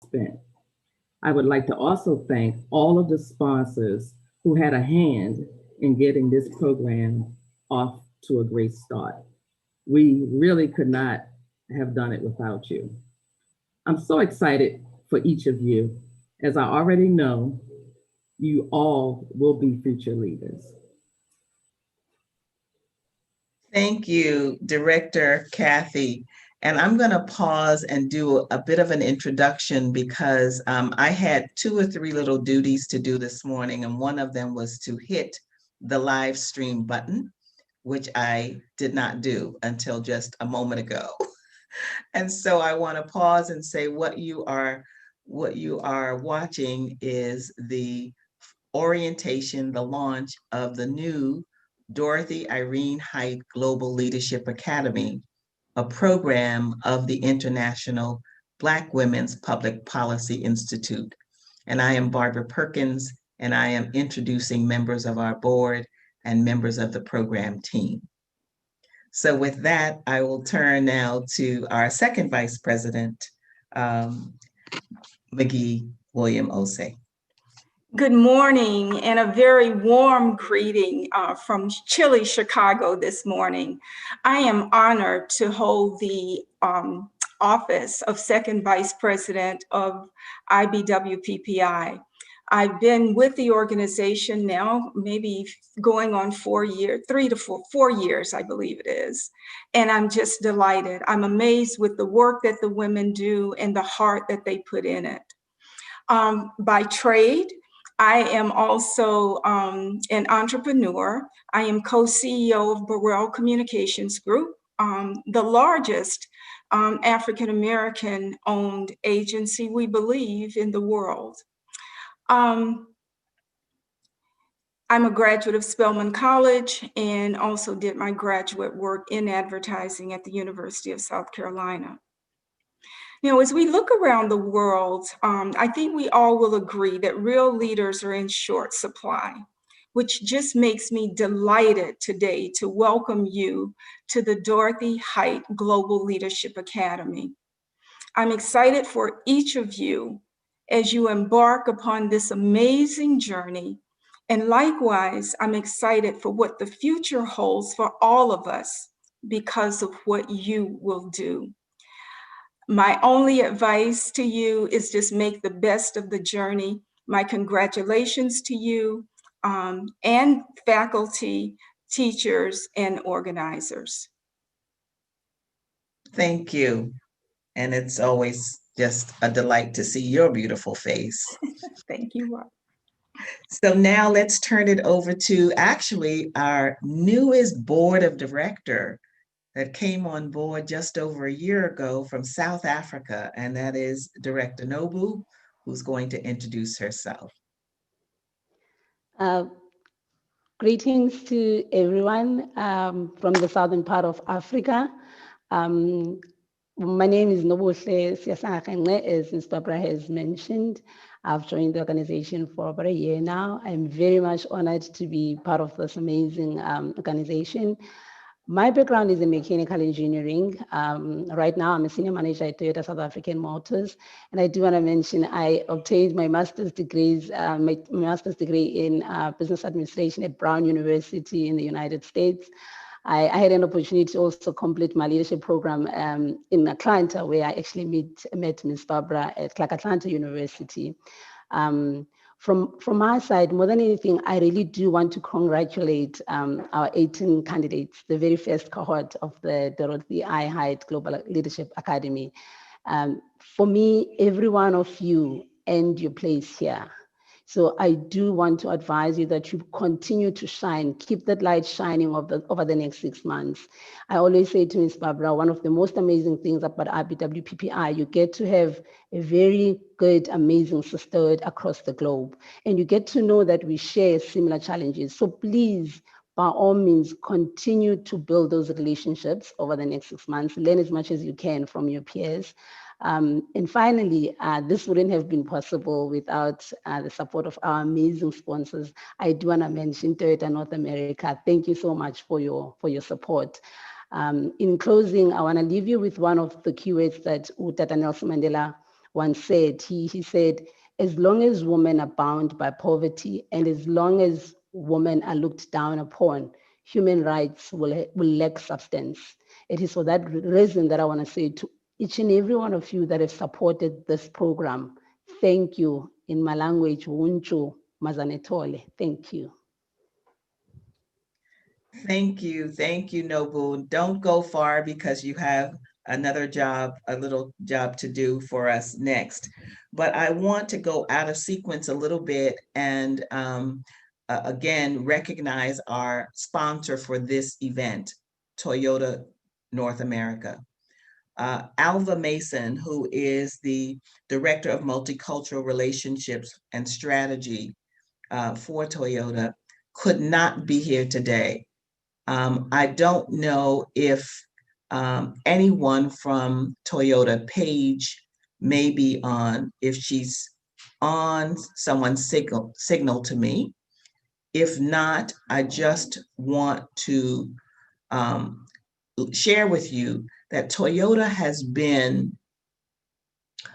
spent. I would like to also thank all of the sponsors who had a hand in getting this program off to a great start. We really could not have done it without you. I'm so excited for each of you. As I already know, you all will be future leaders. Thank you, Director Kathy. And I'm going to pause and do a bit of an introduction because I had 2 or 3 little duties to do this morning, and one of them was to hit the live stream button, which I did not do until just a moment ago. And so I want to pause and say what you are watching is the orientation, the launch of the new Dorothy Irene Height Global Leadership Academy, a program of the International Black Women's Public Policy Institute. And I am Barbara Perkins, and I am introducing members of our board and members of the program team. So with that, I will turn now to our second Vice President, McGee William Osei. Good morning and a very warm greeting from chilly Chicago this morning. I am honored to hold the office of Second Vice President of IBWPPI. I've been with the organization now, maybe going on 4 years, 3 to 4 years, I believe it is. And I'm just delighted. I'm amazed with the work that the women do and the heart that they put in it. By trade, I am also an entrepreneur. I am co-CEO of Burrell Communications Group, the largest African-American owned agency, we believe, in the world. I'm a graduate of Spelman College and also did my graduate work in advertising at the University of South Carolina. You know, as we look around the world, I think we all will agree that real leaders are in short supply, which just makes me delighted today to welcome you to the Dorothy Height Global Leadership Academy. I'm excited for each of you as you embark upon this amazing journey. And likewise, I'm excited for what the future holds for all of us because of what you will do. My only advice to you is just make the best of the journey. My congratulations to you and faculty, teachers, and organizers. Thank you. And it's always just a delight to see your beautiful face. Thank you, Rob. So now let's turn it over to actually our newest board of director that came on board just over a year ago from South Africa, and that is Director Nobu, who's going to introduce herself. Greetings to everyone from the southern part of Africa. My name is Nobu, as Ms. Barbara has mentioned. I've joined the organization for about a year now. I'm very much honored to be part of this amazing organization. My background is in mechanical engineering. Right now, I'm a senior manager at Toyota South African Motors. And I do want to mention, I obtained my master's degree in business administration at Brown University in the United States. I had an opportunity to also complete my leadership program in Atlanta, where I actually met Ms. Barbara at Clark Atlanta University. From my side, more than anything, I really do want to congratulate our 18 candidates, the very first cohort of the Dorothy I. Height Global Leadership Academy. For me, every one of you earned your place here. So I do want to advise you that you continue to shine, keep that light shining over the next 6 months. I always say to Ms. Barbara, one of the most amazing things about IBWPPI, you get to have a very good, amazing sisterhood across the globe. And you get to know that we share similar challenges. So please, by all means, continue to build those relationships over the next 6 months. Learn as much as you can from your peers. And finally, this wouldn't have been possible without the support of our amazing sponsors. I do want to mention Toyota North America. Thank you so much for your support. In closing, I want to leave you with one of the keywords that Tata Nelson Mandela once said. He said, as long as women are bound by poverty and as long as women are looked down upon, human rights will lack substance. It is for that reason that I want to say to each and every one of you that have supported this program, thank you. In my language, Wunchu Mazanetole. Thank you. Thank you, Nobu. Don't go far because you have another job, a little job to do for us next. But I want to go out of sequence a little bit and again, recognize our sponsor for this event, Toyota North America. Alva Mason, who is the Director of Multicultural Relationships and Strategy for Toyota, could not be here today. I don't know if anyone from Toyota, Paige, may be on. If she's on, someone signal to me. If not, I just want to share with you that Toyota has been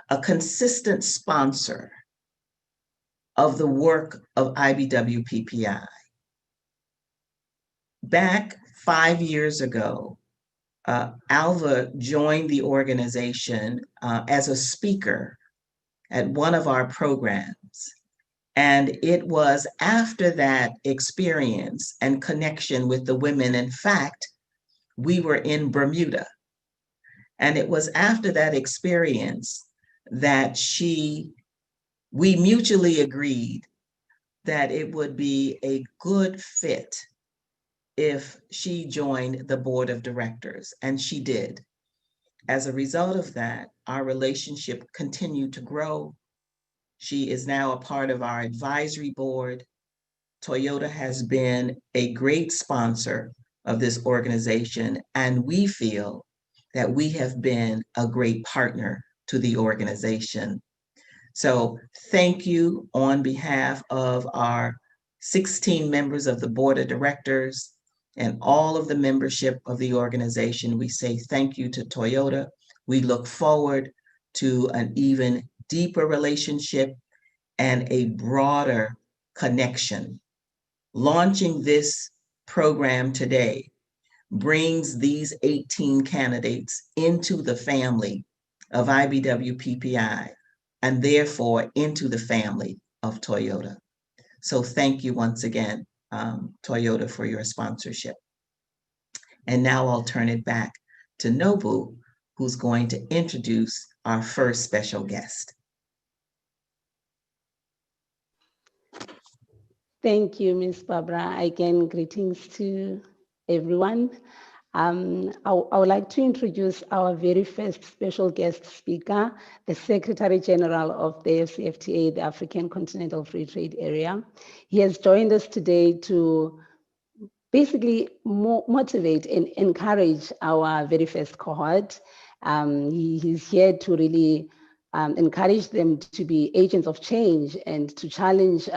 a consistent sponsor of the work of IBWPPI. Back 5 years ago, Alva joined the organization as a speaker at one of our programs. And it was after that experience and connection with the women. In fact, we were in Bermuda. And it was after that experience that we mutually agreed that it would be a good fit if she joined the board of directors, and she did. As a result of that, our relationship continued to grow. She is now a part of our advisory board. Toyota has been a great sponsor of this organization, and we feel that we have been a great partner to the organization. So thank you on behalf of our 16 members of the board of directors and all of the membership of the organization. We say thank you to Toyota. We look forward to an even deeper relationship and a broader connection. Launching this program today brings these 18 candidates into the family of IBWPPI and therefore into the family of Toyota. So thank you once again, Toyota, for your sponsorship. And now I'll turn it back to Nobu, who's going to introduce our first special guest. Thank you, Ms. Barbara. Again, greetings to everyone. I would like to introduce our very first special guest speaker, the Secretary General of the AfCFTA, the African Continental Free Trade Area. He has joined us today to basically motivate and encourage our very first cohort. He's here to really encourage them to be agents of change and to challenge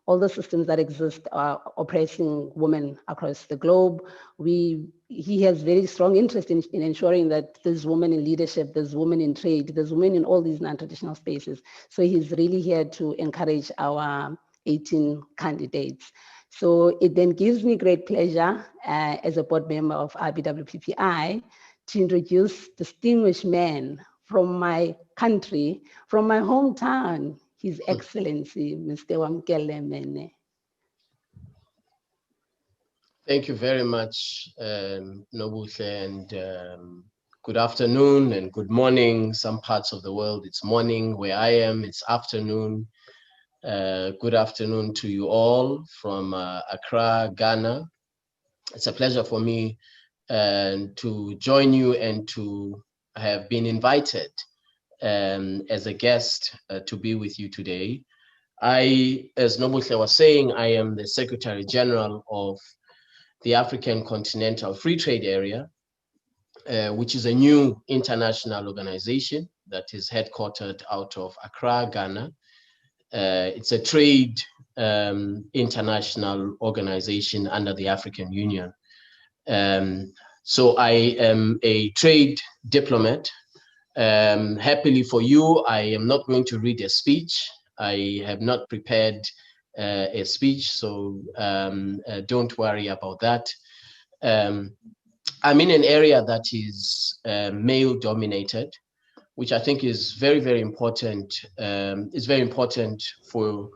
all the systems that exist oppressing women across the globe. He has very strong interest in ensuring that there's women in leadership, there's women in trade, there's women in all these non-traditional spaces. So he's really here to encourage our 18 candidates. So it then gives me great pleasure as a board member of IBWPPI to introduce distinguished men from my country, from my hometown, His Excellency, Mr. Mckenna. Thank you very much, Nobu, and good afternoon and good morning. Some parts of the world, it's morning. Where I am, it's afternoon. Good afternoon to you all from Accra, Ghana. It's a pleasure for me to join you and to have been invited as a guest to be with you today. As Nobu was saying, I am the Secretary General of the African Continental Free Trade Area, which is a new international organization that is headquartered out of Accra, Ghana. It's a trade international organization under the African Union. So I am a trade diplomat Happily for you, I am not going to read a speech. I have not prepared a speech, so don't worry about that. I'm in an area that is male dominated, which I think is very, very important. It's very important for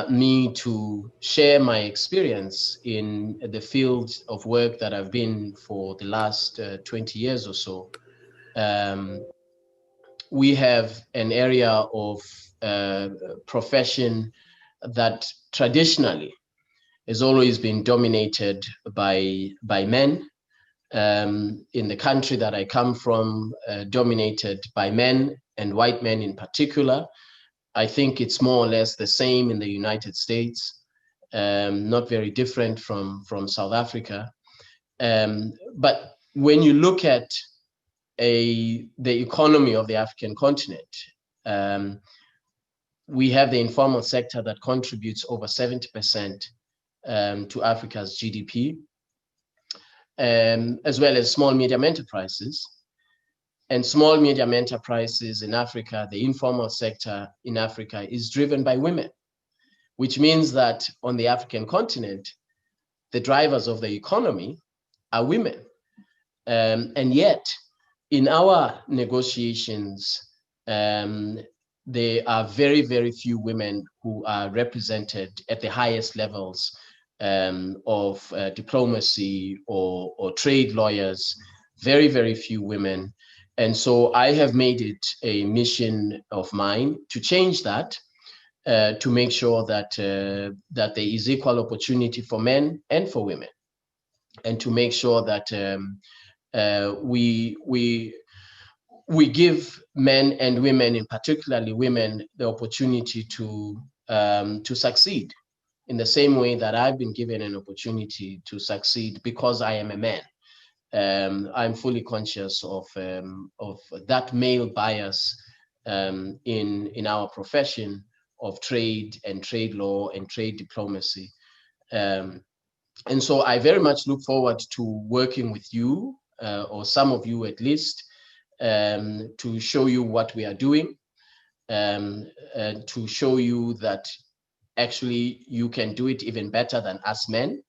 me to share my experience in the field of work that I've been for the last 20 years or so. We have an area of profession that traditionally has always been dominated by men. In the country that I come from, dominated by men and white men in particular. I think it's more or less the same in the United States, not very different from South Africa. But when you look at the economy of the African continent, we have the informal sector that contributes over 70% to Africa's GDP, as well as small medium enterprises. And small medium enterprises in Africa, the informal sector in Africa is driven by women, which means that on the African continent, the drivers of the economy are women. And yet, in our negotiations, there are very, very few women who are represented at the highest levels of diplomacy or trade lawyers, very, very few women. And so I have made it a mission of mine to change that, to make sure that that there is equal opportunity for men and for women, and to make sure that we give men and women, and particularly women, the opportunity to succeed in the same way that I've been given an opportunity to succeed because I am a man. I'm fully conscious of that male bias in our profession of trade and trade law and trade diplomacy. And so I very much look forward to working with you, or some of you at least, to show you what we are doing, to show you that actually you can do it even better than us men.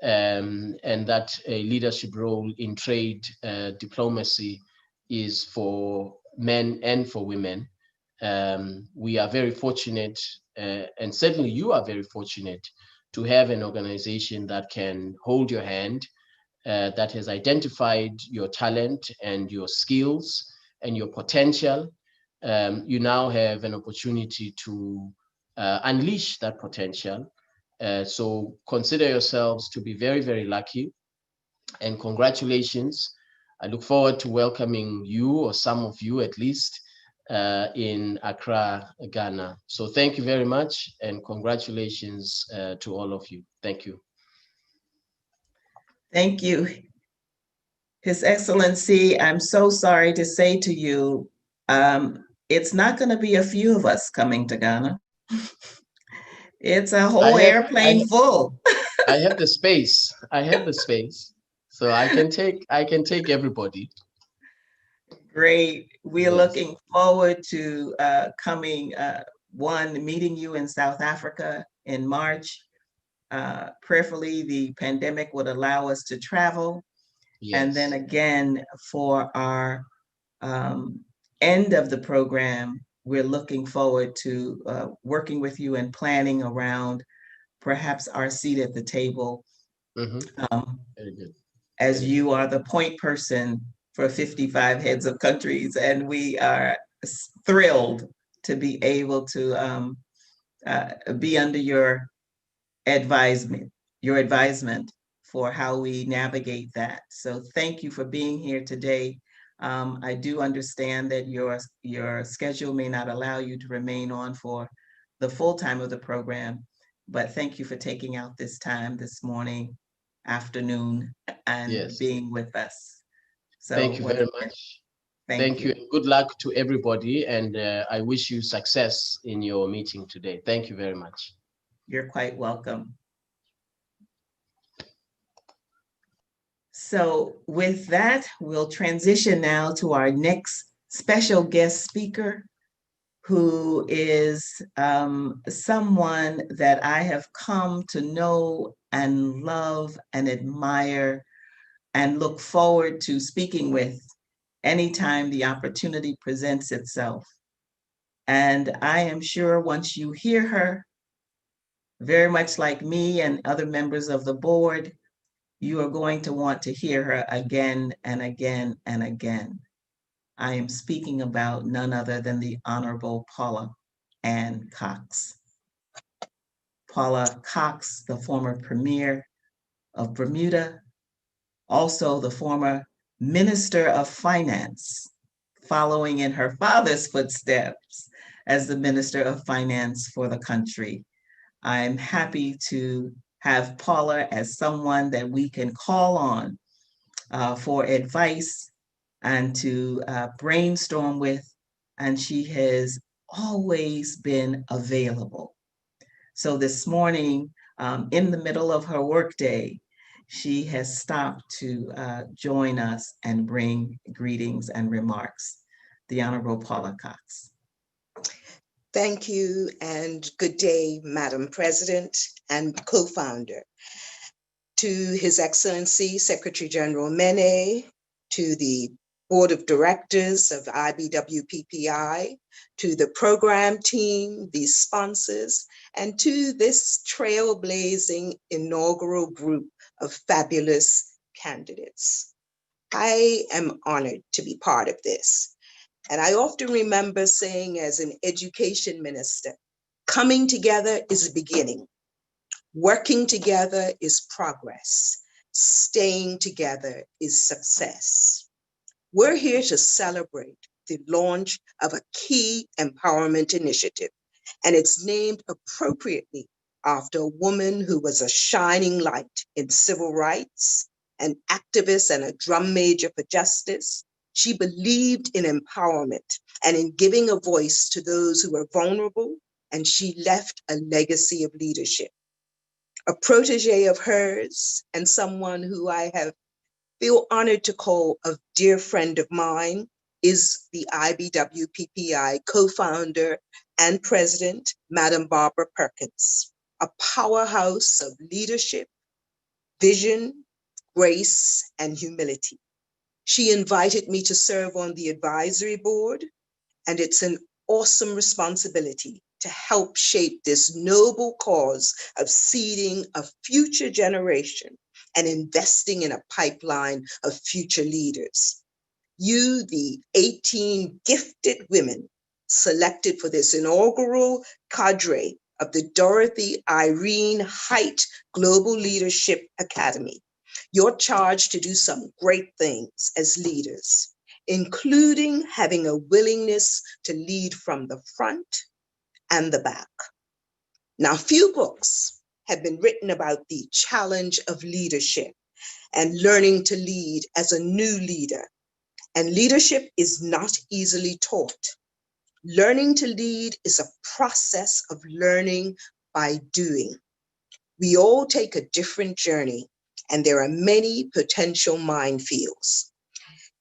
And that a leadership role in trade diplomacy is for men and for women. We are very fortunate, and certainly you are very fortunate, to have an organization that can hold your hand, that has identified your talent and your skills and your potential. You now have an opportunity to unleash that potential. So consider yourselves to be very, very lucky, and congratulations. I look forward to welcoming you, or some of you at least, in Accra, Ghana. So thank you very much, and congratulations to all of you. Thank you. Thank you. His Excellency, I'm so sorry to say to you, it's not going to be a few of us coming to Ghana. It's a whole airplane full. I have the space. I have the space, so I can take everybody. Great. We're Yes. looking forward to meeting you in South Africa in March. Prayerfully, the pandemic would allow us to travel. Yes. And then again, for our end of the program, we're looking forward to working with you and planning around perhaps our seat at the table. Mm-hmm. Very good. As you are the point person for 55 heads of countries, and we are thrilled to be able to be under your advisement for how we navigate that. So thank you for being here today. I do understand that your schedule may not allow you to remain on for the full time of the program, but thank you for taking out this time this morning, afternoon, and Yes. being with us. So thank you very much. Thank you. Good luck to everybody, and I wish you success in your meeting today. Thank you very much. You're quite welcome. So with that, we'll transition now to our next special guest speaker who is someone that I have come to know and love and admire and look forward to speaking with anytime the opportunity presents itself. And I am sure once you hear her, very much like me and other members of the board, you are going to want to hear her again and again and again. I am speaking about none other than the Honorable Paula Ann Cox. Paula Cox, the former Premier of Bermuda, also the former Minister of Finance, following in her father's footsteps as the Minister of Finance for the country. I'm happy to have Paula as someone that we can call on for advice and to brainstorm with, and she has always been available. So this morning, in the middle of her workday, she has stopped to join us and bring greetings and remarks. The Honorable Paula Cox. Thank you and good day, Madam President and co-founder. To His Excellency Secretary General Mene, to the Board of Directors of IBWPPI, to the program team, the sponsors, and to this trailblazing inaugural group of fabulous candidates. I am honored to be part of this. And I often remember saying as an education minister, coming together is a beginning. Working together is progress. Staying together is success. We're here to celebrate the launch of a key empowerment initiative, and it's named appropriately after a woman who was a shining light in civil rights, an activist and a drum major for justice. She believed in empowerment and in giving a voice to those who were vulnerable, and she left a legacy of leadership. A protege of hers and someone who I feel honored to call a dear friend of mine is the IBWPPI co-founder and president, Madam Barbara Perkins, a powerhouse of leadership, vision, grace, and humility. She invited me to serve on the advisory board, and it's an awesome responsibility to help shape this noble cause of seeding a future generation and investing in a pipeline of future leaders. You, the 18 gifted women selected for this inaugural cadre of the Dorothy Irene Height Global Leadership Academy, you're charged to do some great things as leaders, including having a willingness to lead from the front and the back. Now, few books have been written about the challenge of leadership and learning to lead as a new leader. And leadership is not easily taught. Learning to lead is a process of learning by doing. We all take a different journey, and there are many potential minefields.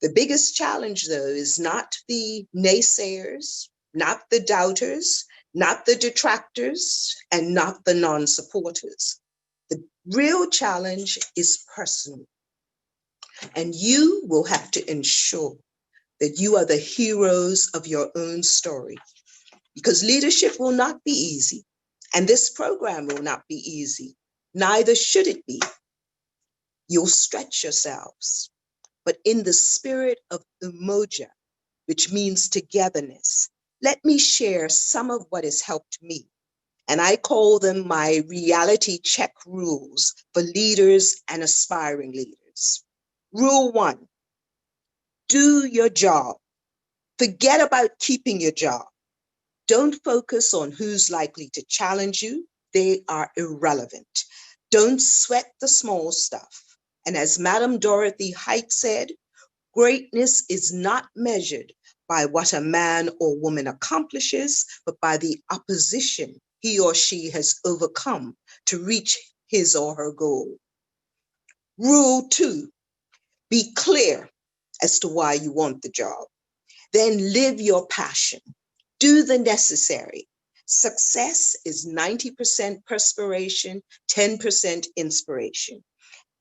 The biggest challenge, though, is not the naysayers, not the doubters, not the detractors, and not the non-supporters. The real challenge is personal, and you will have to ensure that you are the heroes of your own story, because leadership will not be easy, and this program will not be easy. Neither should it be. You'll stretch yourselves, but in the spirit of umoja, which means togetherness, let me share some of what has helped me. And I call them my reality check rules for leaders and aspiring leaders. Rule 1, do your job. Forget about keeping your job. Don't focus on who's likely to challenge you. They are irrelevant. Don't sweat the small stuff. And as Madam Dorothy Height said, greatness is not measured by what a man or woman accomplishes, but by the opposition he or she has overcome to reach his or her goal. Rule 2, be clear as to why you want the job. Then live your passion. Do the necessary. Success is 90% perspiration, 10% inspiration.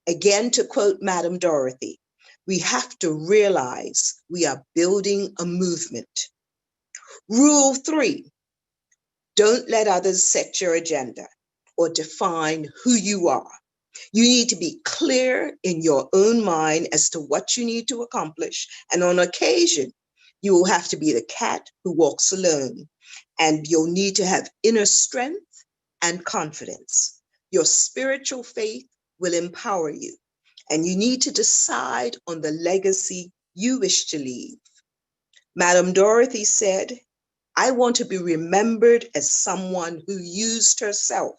Again, to quote Madame Dorothy, we have to realize we are building a movement. Rule 3, don't let others set your agenda or define who you are. You need to be clear in your own mind as to what you need to accomplish. And on occasion, you will have to be the cat who walks alone. And you'll need to have inner strength and confidence. Your spiritual faith will empower you. And you need to decide on the legacy you wish to leave. Madame Dorothy said, I want to be remembered as someone who used herself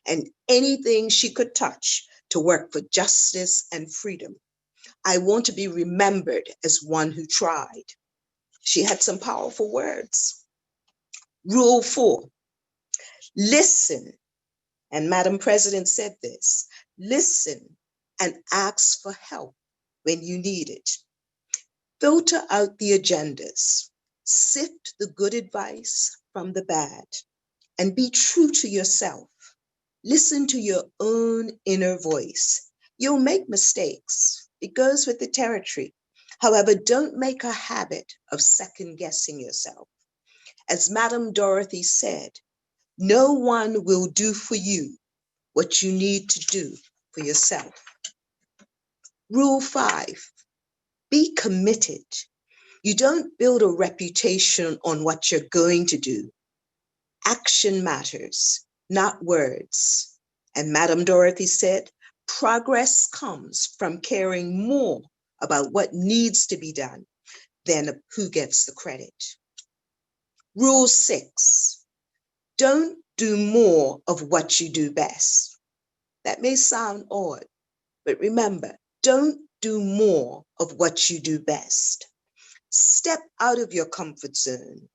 and anything she could touch to work for justice and freedom. I want to be remembered as one who tried. She had some powerful words. Rule 4, listen. And Madam President said this, listen and ask for help when you need it. Filter out the agendas, sift the good advice from the bad, and be true to yourself. Listen to your own inner voice. You'll make mistakes. It goes with the territory. However, don't make a habit of second guessing yourself. As Madame Dorothy said, no one will do for you what you need to do for yourself. Rule 5, be committed. You don't build a reputation on what you're going to do. Action matters, not words. And Madame Dorothy said, progress comes from caring more about what needs to be done than who gets the credit. Rule 6, don't do more of what you do best. That may sound odd, but remember, don't do more of what you do best. Step out of your comfort zone.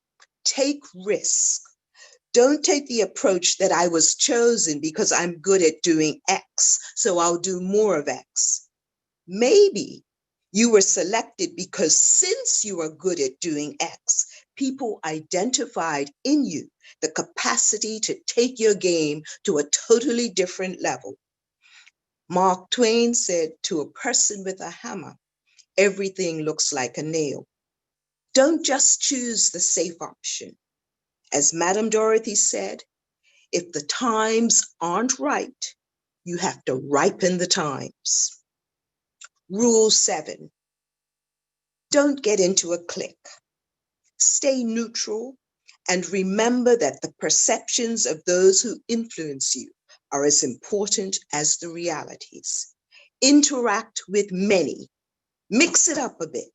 Take risk. Don't take the approach that I was chosen because I'm good at doing X, so I'll do more of X. Maybe you were selected because since you are good at doing X, people identified in you the capacity to take your game to a totally different level. Mark Twain said, to a person with a hammer, everything looks like a nail. Don't just choose the safe option. As Madame Dorothy said, if the times aren't right, you have to ripen the times. Rule 7, don't get into a clique. Stay neutral and remember that the perceptions of those who influence you are as important as the realities. Interact with many. Mix it up a bit.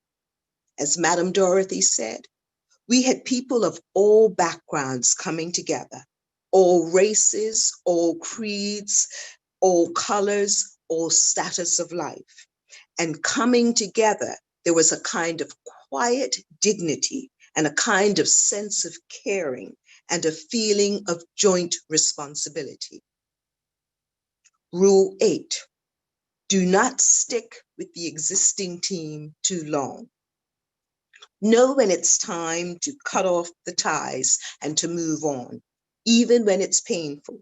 As Madame Dorothy said, we had people of all backgrounds coming together, all races, all creeds, all colors, all status of life. And coming together, there was a kind of quiet dignity and a kind of sense of caring and a feeling of joint responsibility. Rule 8, do not stick with the existing team too long. Know when it's time to cut off the ties and to move on, even when it's painful.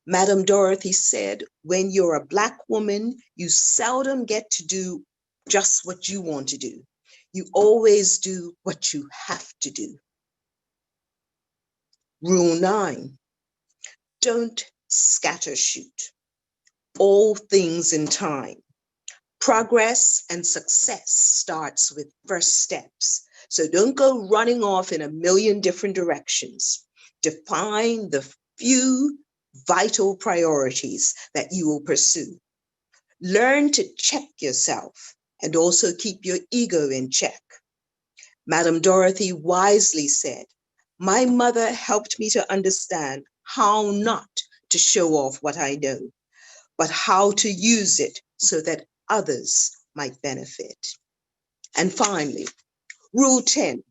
Madame Dorothy said, when you're a Black woman, you seldom get to do just what you want to do. You always do what you have to do. Rule 9, don't scattershoot. All things in time. Progress and success starts with first steps. So don't go running off in a million different directions. Define the few vital priorities that you will pursue. Learn to check yourself and also keep your ego in check. Madame Dorothy wisely said, my mother helped me to understand how not to show off what I know, but how to use it so that others might benefit. And finally, Rule 10,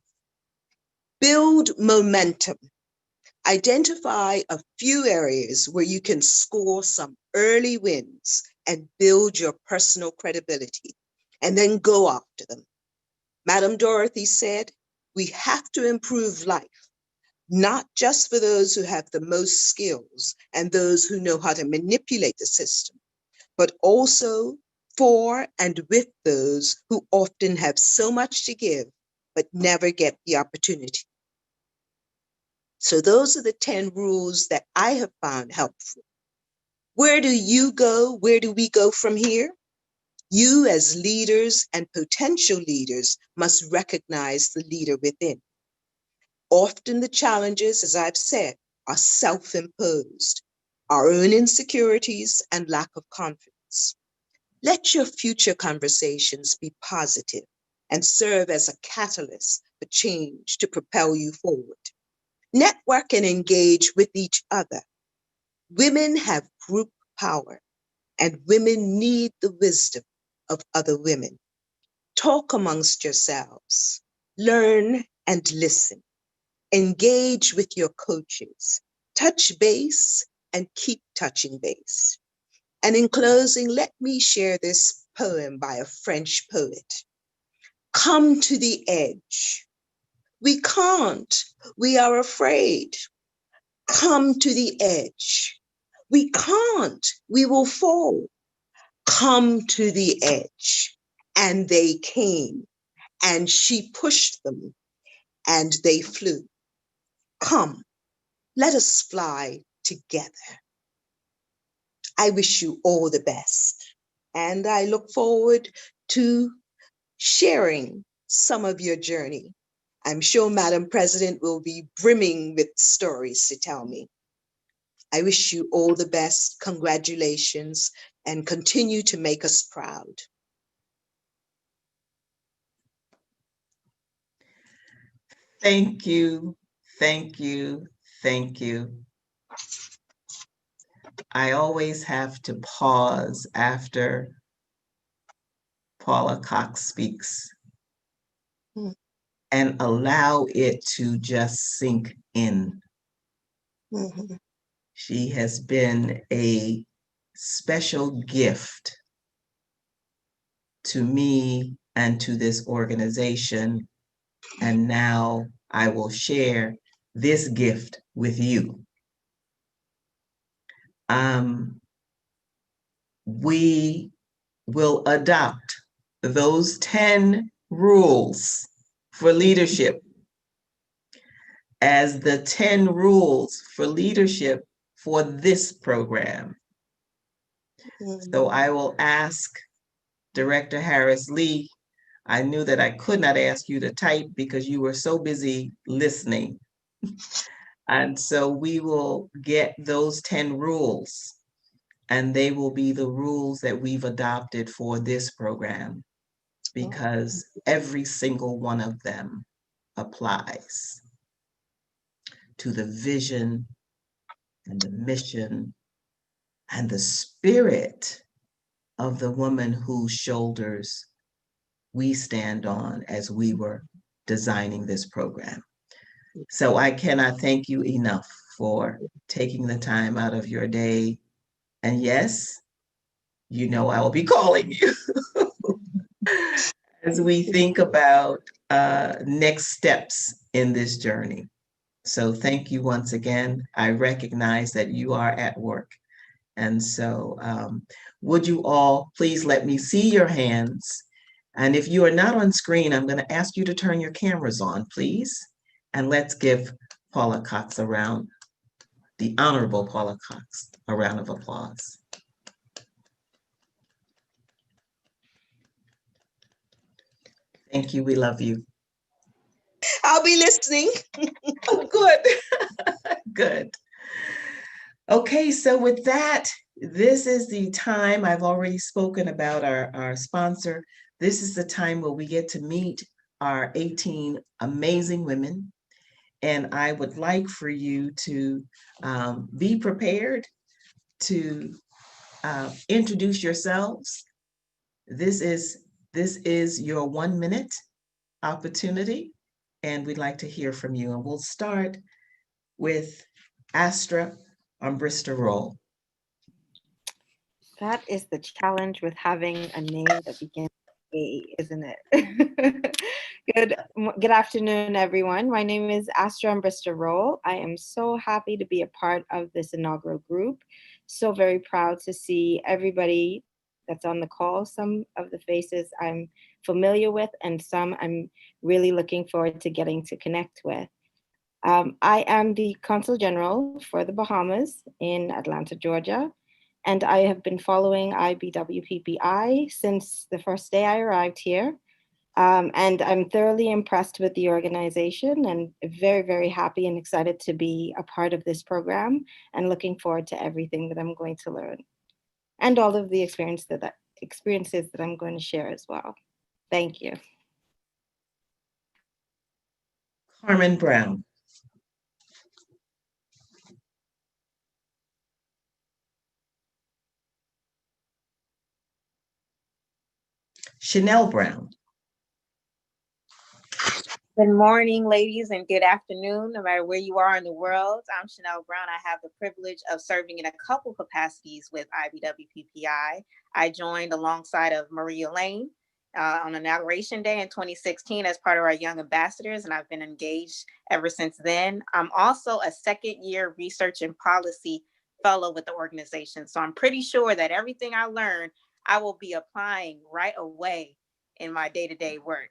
build momentum. Identify a few areas where you can score some early wins and build your personal credibility, and then go after them. Madame Dorothy said, We have to improve life, not just for those who have the most skills and those who know how to manipulate the system, but also for and with those who often have so much to give, but never get the opportunity. So those are the 10 rules that I have found helpful. Where do you go? Where do we go from here? You as leaders and potential leaders must recognize the leader within. Often the challenges, as I've said, are self-imposed, our own insecurities and lack of confidence. Let your future conversations be positive and serve as a catalyst for change to propel you forward. Network and engage with each other. Women have group power, and women need the wisdom of other women. Talk amongst yourselves, learn and listen. Engage with your coaches, touch base and keep touching base. And in closing, let me share this poem by a French poet. Come to the edge. We can't, we are afraid. Come to the edge. We can't, we will fall. Come to the edge. And they came, and she pushed them, and they flew. Come, let us fly together. I wish you all the best, and I look forward to sharing some of your journey. I'm sure Madam President will be brimming with stories to tell me. I wish you all the best, congratulations, and continue to make us proud. Thank you, thank you, thank you. I always have to pause after Paula Cox speaks and allow it to just sink in. Mm-hmm. She has been a special gift to me and to this organization. And now I will share this gift with you. We will adopt those 10 rules for leadership as the 10 rules for leadership for this program. So I will ask Director Harris Lee. I knew that I could not ask you to type because you were so busy listening. And so we will get those 10 rules, and they will be the rules that we've adopted for this program, because every single one of them applies to the vision and the mission and the spirit of the woman whose shoulders we stand on as we were designing this program. So I cannot thank you enough for taking the time out of your day. And yes, you know I will be calling you as we think about next steps in this journey. So thank you once again. I recognize that you are at work. And so would you all please let me see your hands? And if you are not on screen, I'm going to ask you to turn your cameras on, please. And let's give Paula Cox a round, the Honorable Paula Cox, a round of applause. Thank you. We love you. I'll be listening. Oh, good. Good. Okay, so with that, this is the time. I've already spoken about our sponsor. This is the time where we get to meet our 18 amazing women. And I would like for you to be prepared to introduce yourselves. This is your 1 minute opportunity, and we'd like to hear from you. And we'll start with Astra Umbrista-Roll. That is the challenge with having a name that begins with me, isn't it? Good afternoon, everyone. My name is Astra Ambrista Roll. I am so happy to be a part of this inaugural group. So very proud to see everybody that's on the call. Some of the faces I'm familiar with, and some I'm really looking forward to getting to connect with. I am the Consul General for the Bahamas in Atlanta, Georgia, and I have been following IBWPPI since the first day I arrived here. And I'm thoroughly impressed with the organization and very, very happy and excited to be a part of this program and looking forward to everything that I'm going to learn and all of the experiences that I'm going to share as well. Thank you. Carmen Brown. Chanel Brown. Good morning, ladies, and good afternoon, no matter where you are in the world. I'm Chanel Brown. I have the privilege of serving in a couple capacities with IBWPPI. I joined alongside of Maria Lane on Inauguration Day in 2016 as part of our Young Ambassadors, and I've been engaged ever since then. I'm also a second-year research and policy fellow with the organization, so I'm pretty sure that everything I learned, I will be applying right away in my day-to-day work.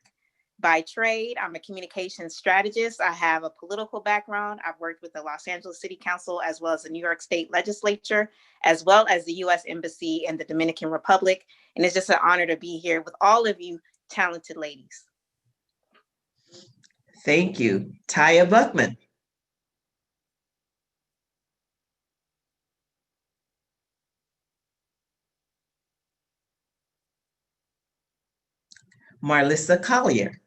By trade, I'm a communications strategist. I have a political background. I've worked with the Los Angeles City Council, as well as the New York State Legislature, as well as the U.S. Embassy in the Dominican Republic. And it's just an honor to be here with all of you talented ladies. Thank you. Taya Buckman. Marissa Collier.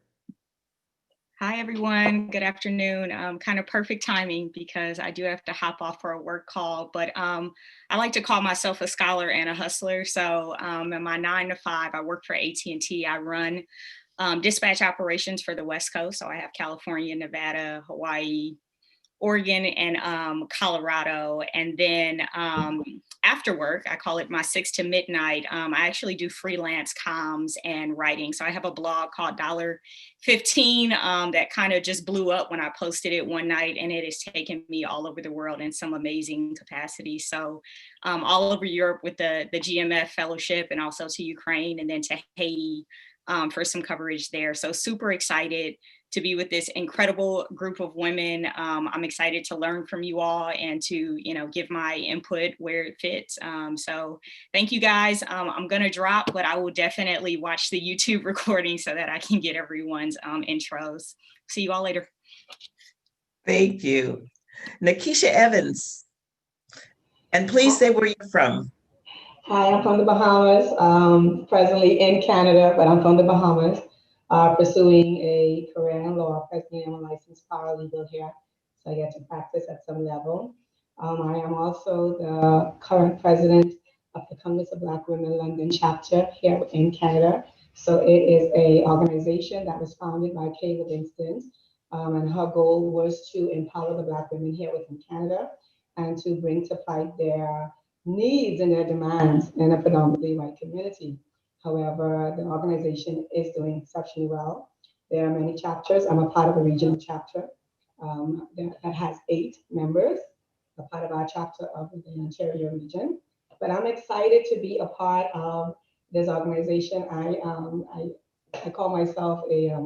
Hi, everyone. Good afternoon. Kind of perfect timing because I do have to hop off for a work call, but I like to call myself a scholar and a hustler. So in my 9 to 5, I work for AT&T. I run dispatch operations for the West Coast. So I have California, Nevada, Hawaii, Oregon, and Colorado. And then after work, I call it my 6 to midnight. I actually do freelance comms and writing. So I have a blog called $15 that kind of just blew up when I posted it one night, and it has taken me all over the world in some amazing capacity. So all over Europe with the GMF fellowship, and also to Ukraine, and then to Haiti for some coverage there. So super excited to be with this incredible group of women. I'm excited to learn from you all and to, give my input where it fits. So thank you guys. I'm gonna drop, but I will definitely watch the YouTube recording so that I can get everyone's intros. See you all later. Thank you. Nakisha Evans. And please say where you're from. Hi, I'm from the Bahamas, presently in Canada, but I'm from the Bahamas. Pursuing a career in law. Presently, I'm a licensed paralegal here, so I get to practice at some level. I am also the current president of the Congress of Black Women London chapter here in Canada. So it is an organization that was founded by Kay Livingston, and her goal was to empower the Black women here within Canada and to bring to fight their needs and their demands in a predominantly white community. However, the organization is doing exceptionally well. There are many chapters. I'm a part of a regional chapter that has 8 members, a part of our chapter of the Ontario region. But I'm excited to be a part of this organization. I call myself a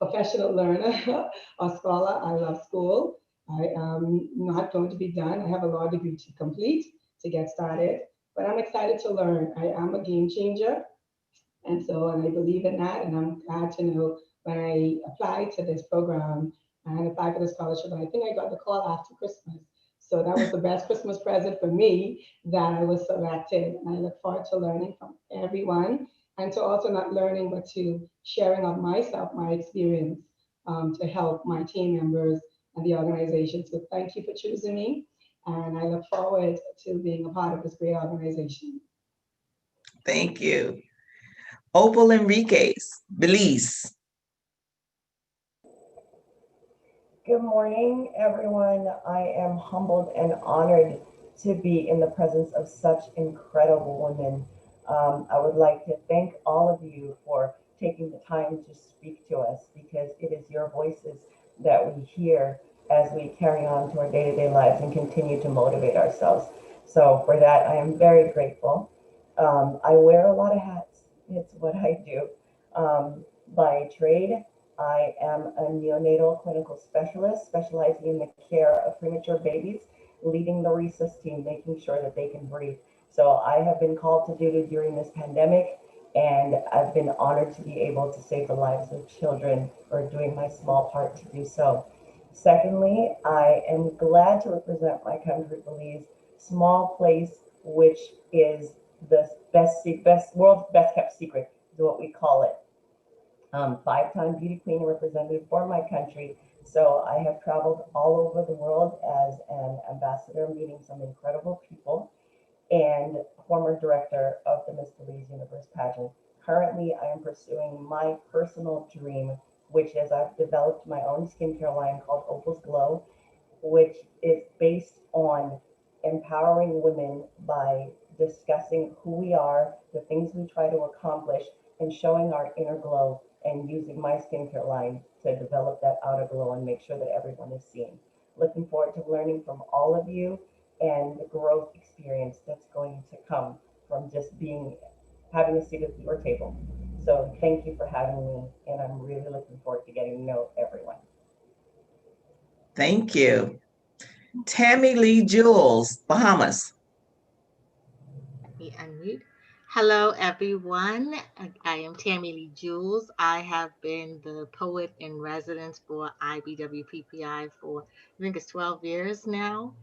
professional learner or scholar. I love school. I am not going to be done. I have a law degree to complete to get started, but I'm excited to learn. I am a game changer. And I believe in that, and I'm glad to know when I applied to this program and applied for the scholarship, and I think I got the call after Christmas. So that was the best Christmas present for me, that I was selected. And I look forward to learning from everyone, and to also not learning, but to sharing of myself, my experience, to help my team members and the organization. So thank you for choosing me, and I look forward to being a part of this great organization. Thank you. Opal Enriquez, Belize. Good morning, everyone. I am humbled and honored to be in the presence of such incredible women. I would like to thank all of you for taking the time to speak to us, because it is your voices that we hear as we carry on to our day-to-day lives and continue to motivate ourselves. So for that, I am very grateful. I wear a lot of hats. It's what I do. By trade, I am a neonatal clinical specialist specializing in the care of premature babies, leading the resus team, making sure that they can breathe. So I have been called to duty during this pandemic, and I've been honored to be able to save the lives of children, or doing my small part to do so. Secondly, I am glad to represent my country, Belize, small place, which is the world's best kept secret, is what we call it. 5-time beauty queen and representative for my country. So I have traveled all over the world as an ambassador, meeting some incredible people, and former director of the Miss Belize Universe pageant. Currently, I am pursuing my personal dream, which is I've developed my own skincare line called Opal's Glow, which is based on empowering women by discussing who we are, the things we try to accomplish, and showing our inner glow, and using my skincare line to develop that outer glow and make sure that everyone is seen. Looking forward to learning from all of you and the growth experience that's going to come from just having a seat at your table. So thank you for having me, and I'm really looking forward to getting to know everyone. Thank you. Tammy Lee Jules, Bahamas. Unmute. Hello, everyone. I am Tammy Lee Jules. I have been the poet in residence for IBWPPI for, I think it's 12 years now.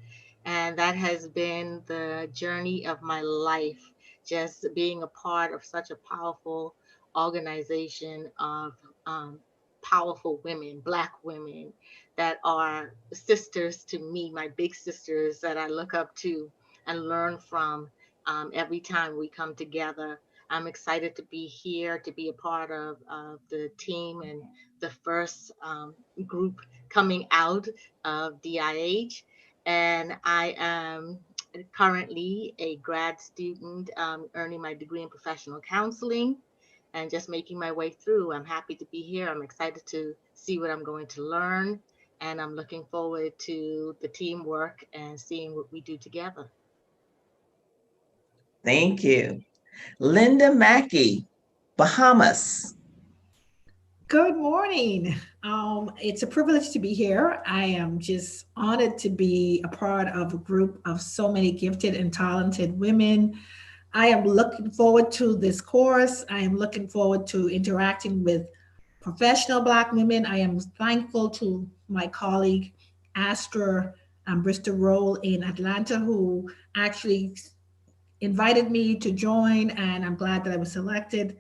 And that has been the journey of my life, just being a part of such a powerful organization of powerful women, Black women that are sisters to me, my big sisters that I look up to and learn from. Every time we come together. I'm excited to be here, to be a part of the team and the first group coming out of DIH. And I am currently a grad student earning my degree in professional counseling and just making my way through. I'm happy to be here. I'm excited to see what I'm going to learn. And I'm looking forward to the teamwork and seeing what we do together. Thank you. Linda Mackey, Bahamas. Good morning. It's a privilege to be here. I am just honored to be a part of a group of so many gifted and talented women. I am looking forward to this course. I am looking forward to interacting with professional Black women. I am thankful to my colleague, Astra Bristol Roll in Atlanta, who actually invited me to join, and I'm glad that I was selected.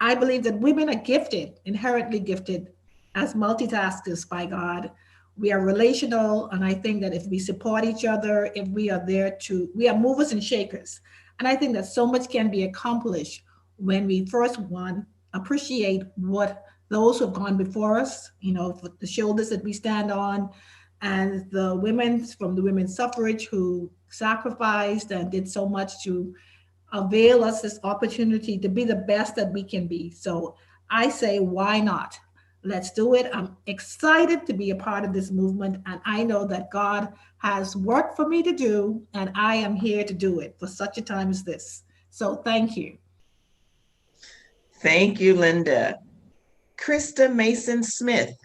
I believe that women are gifted, inherently gifted as multitaskers by God. We are relational, and I think that if we support each other, if we are there we are movers and shakers. And I think that so much can be accomplished when we first, one, appreciate what those who have gone before us, the shoulders that we stand on, and the women from the women's suffrage who sacrificed and did so much to avail us this opportunity to be the best that we can be. So I say, why not? Let's do it. I'm excited to be a part of this movement, and I know that God has work for me to do, and I am here to do it for such a time as this. So thank you. Thank you, Linda. Krista Mason Smith,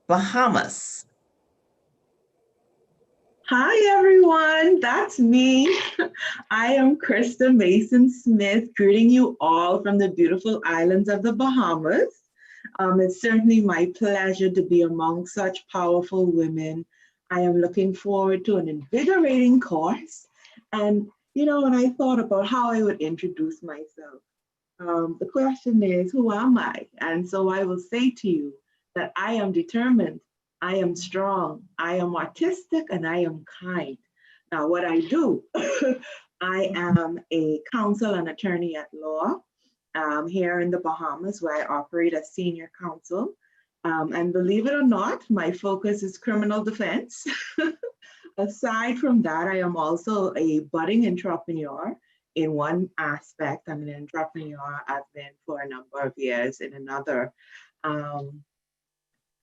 Bahamas. Hi, everyone. That's me. I am Krista Mason Smith, greeting you all from the beautiful islands of the Bahamas. It's certainly my pleasure to be among such powerful women. I am looking forward to an invigorating course. And, when I thought about how I would introduce myself, the question is, who am I? And so I will say to you that I am determined, I am strong, I am artistic, and I am kind. Now, what I do, I am a counsel and attorney at law here in the Bahamas, where I operate as senior counsel. And believe it or not, my focus is criminal defense. Aside from that, I am also a budding entrepreneur in one aspect, I'm an entrepreneur. I've been for a number of years in another. I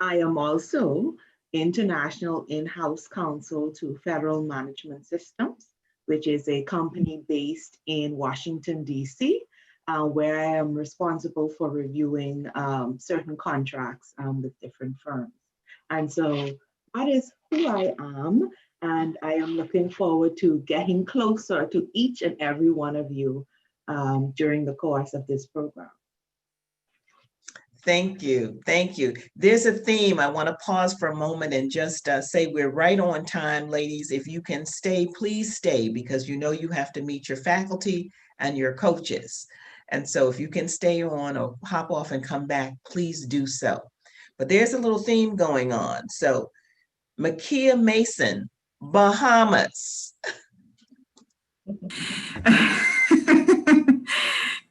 am also international in-house counsel to Federal Management Systems, which is a company based in Washington, D.C., where I am responsible for reviewing certain contracts with different firms. And so that is who I am. And I am looking forward to getting closer to each and every one of you during the course of this program. Thank you. Thank you. There's a theme. I want to pause for a moment and just say we're right on time, ladies. If you can stay, please stay, because you know you have to meet your faculty and your coaches. And so if you can stay on or hop off and come back, please do so. But there's a little theme going on. So Mckenna Mason, Bahamas.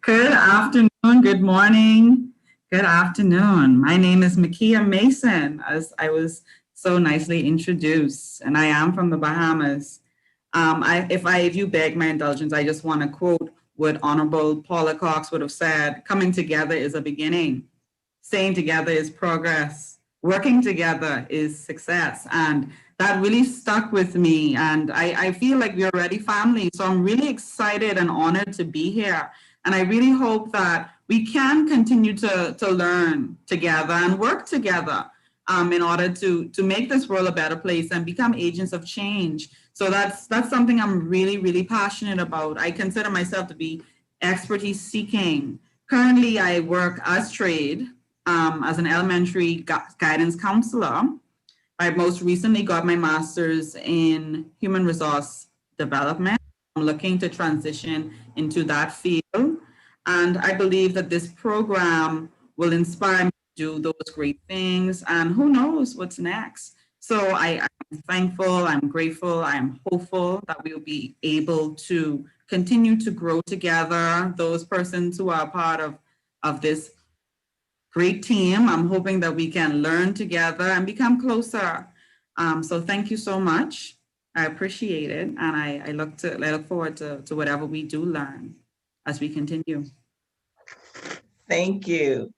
Good afternoon, good morning, good afternoon. My name is Mckenna Mason, as I was so nicely introduced, and I am from the Bahamas. If you beg my indulgence, I just want to quote what Honorable Paula Cox would have said: coming together is a beginning, staying together is progress, working together is success. And that really stuck with me. And I feel like we're already family. So I'm really excited and honored to be here. And I really hope that we can continue to learn together and work together in order to make this world a better place and become agents of change. So that's something I'm really, really passionate about. I consider myself to be expertise seeking. Currently, I work as trade as an elementary guidance counselor. I most recently got my master's in human resource development. I'm looking to transition into that field. And I believe that this program will inspire me to do those great things. And who knows what's next? So I'm thankful, I'm grateful, I'm hopeful that we'll be able to continue to grow together, those persons who are part of this great team. I'm hoping that we can learn together and become closer. So thank you so much. I appreciate it. And I look forward to whatever we do learn as we continue. Thank you.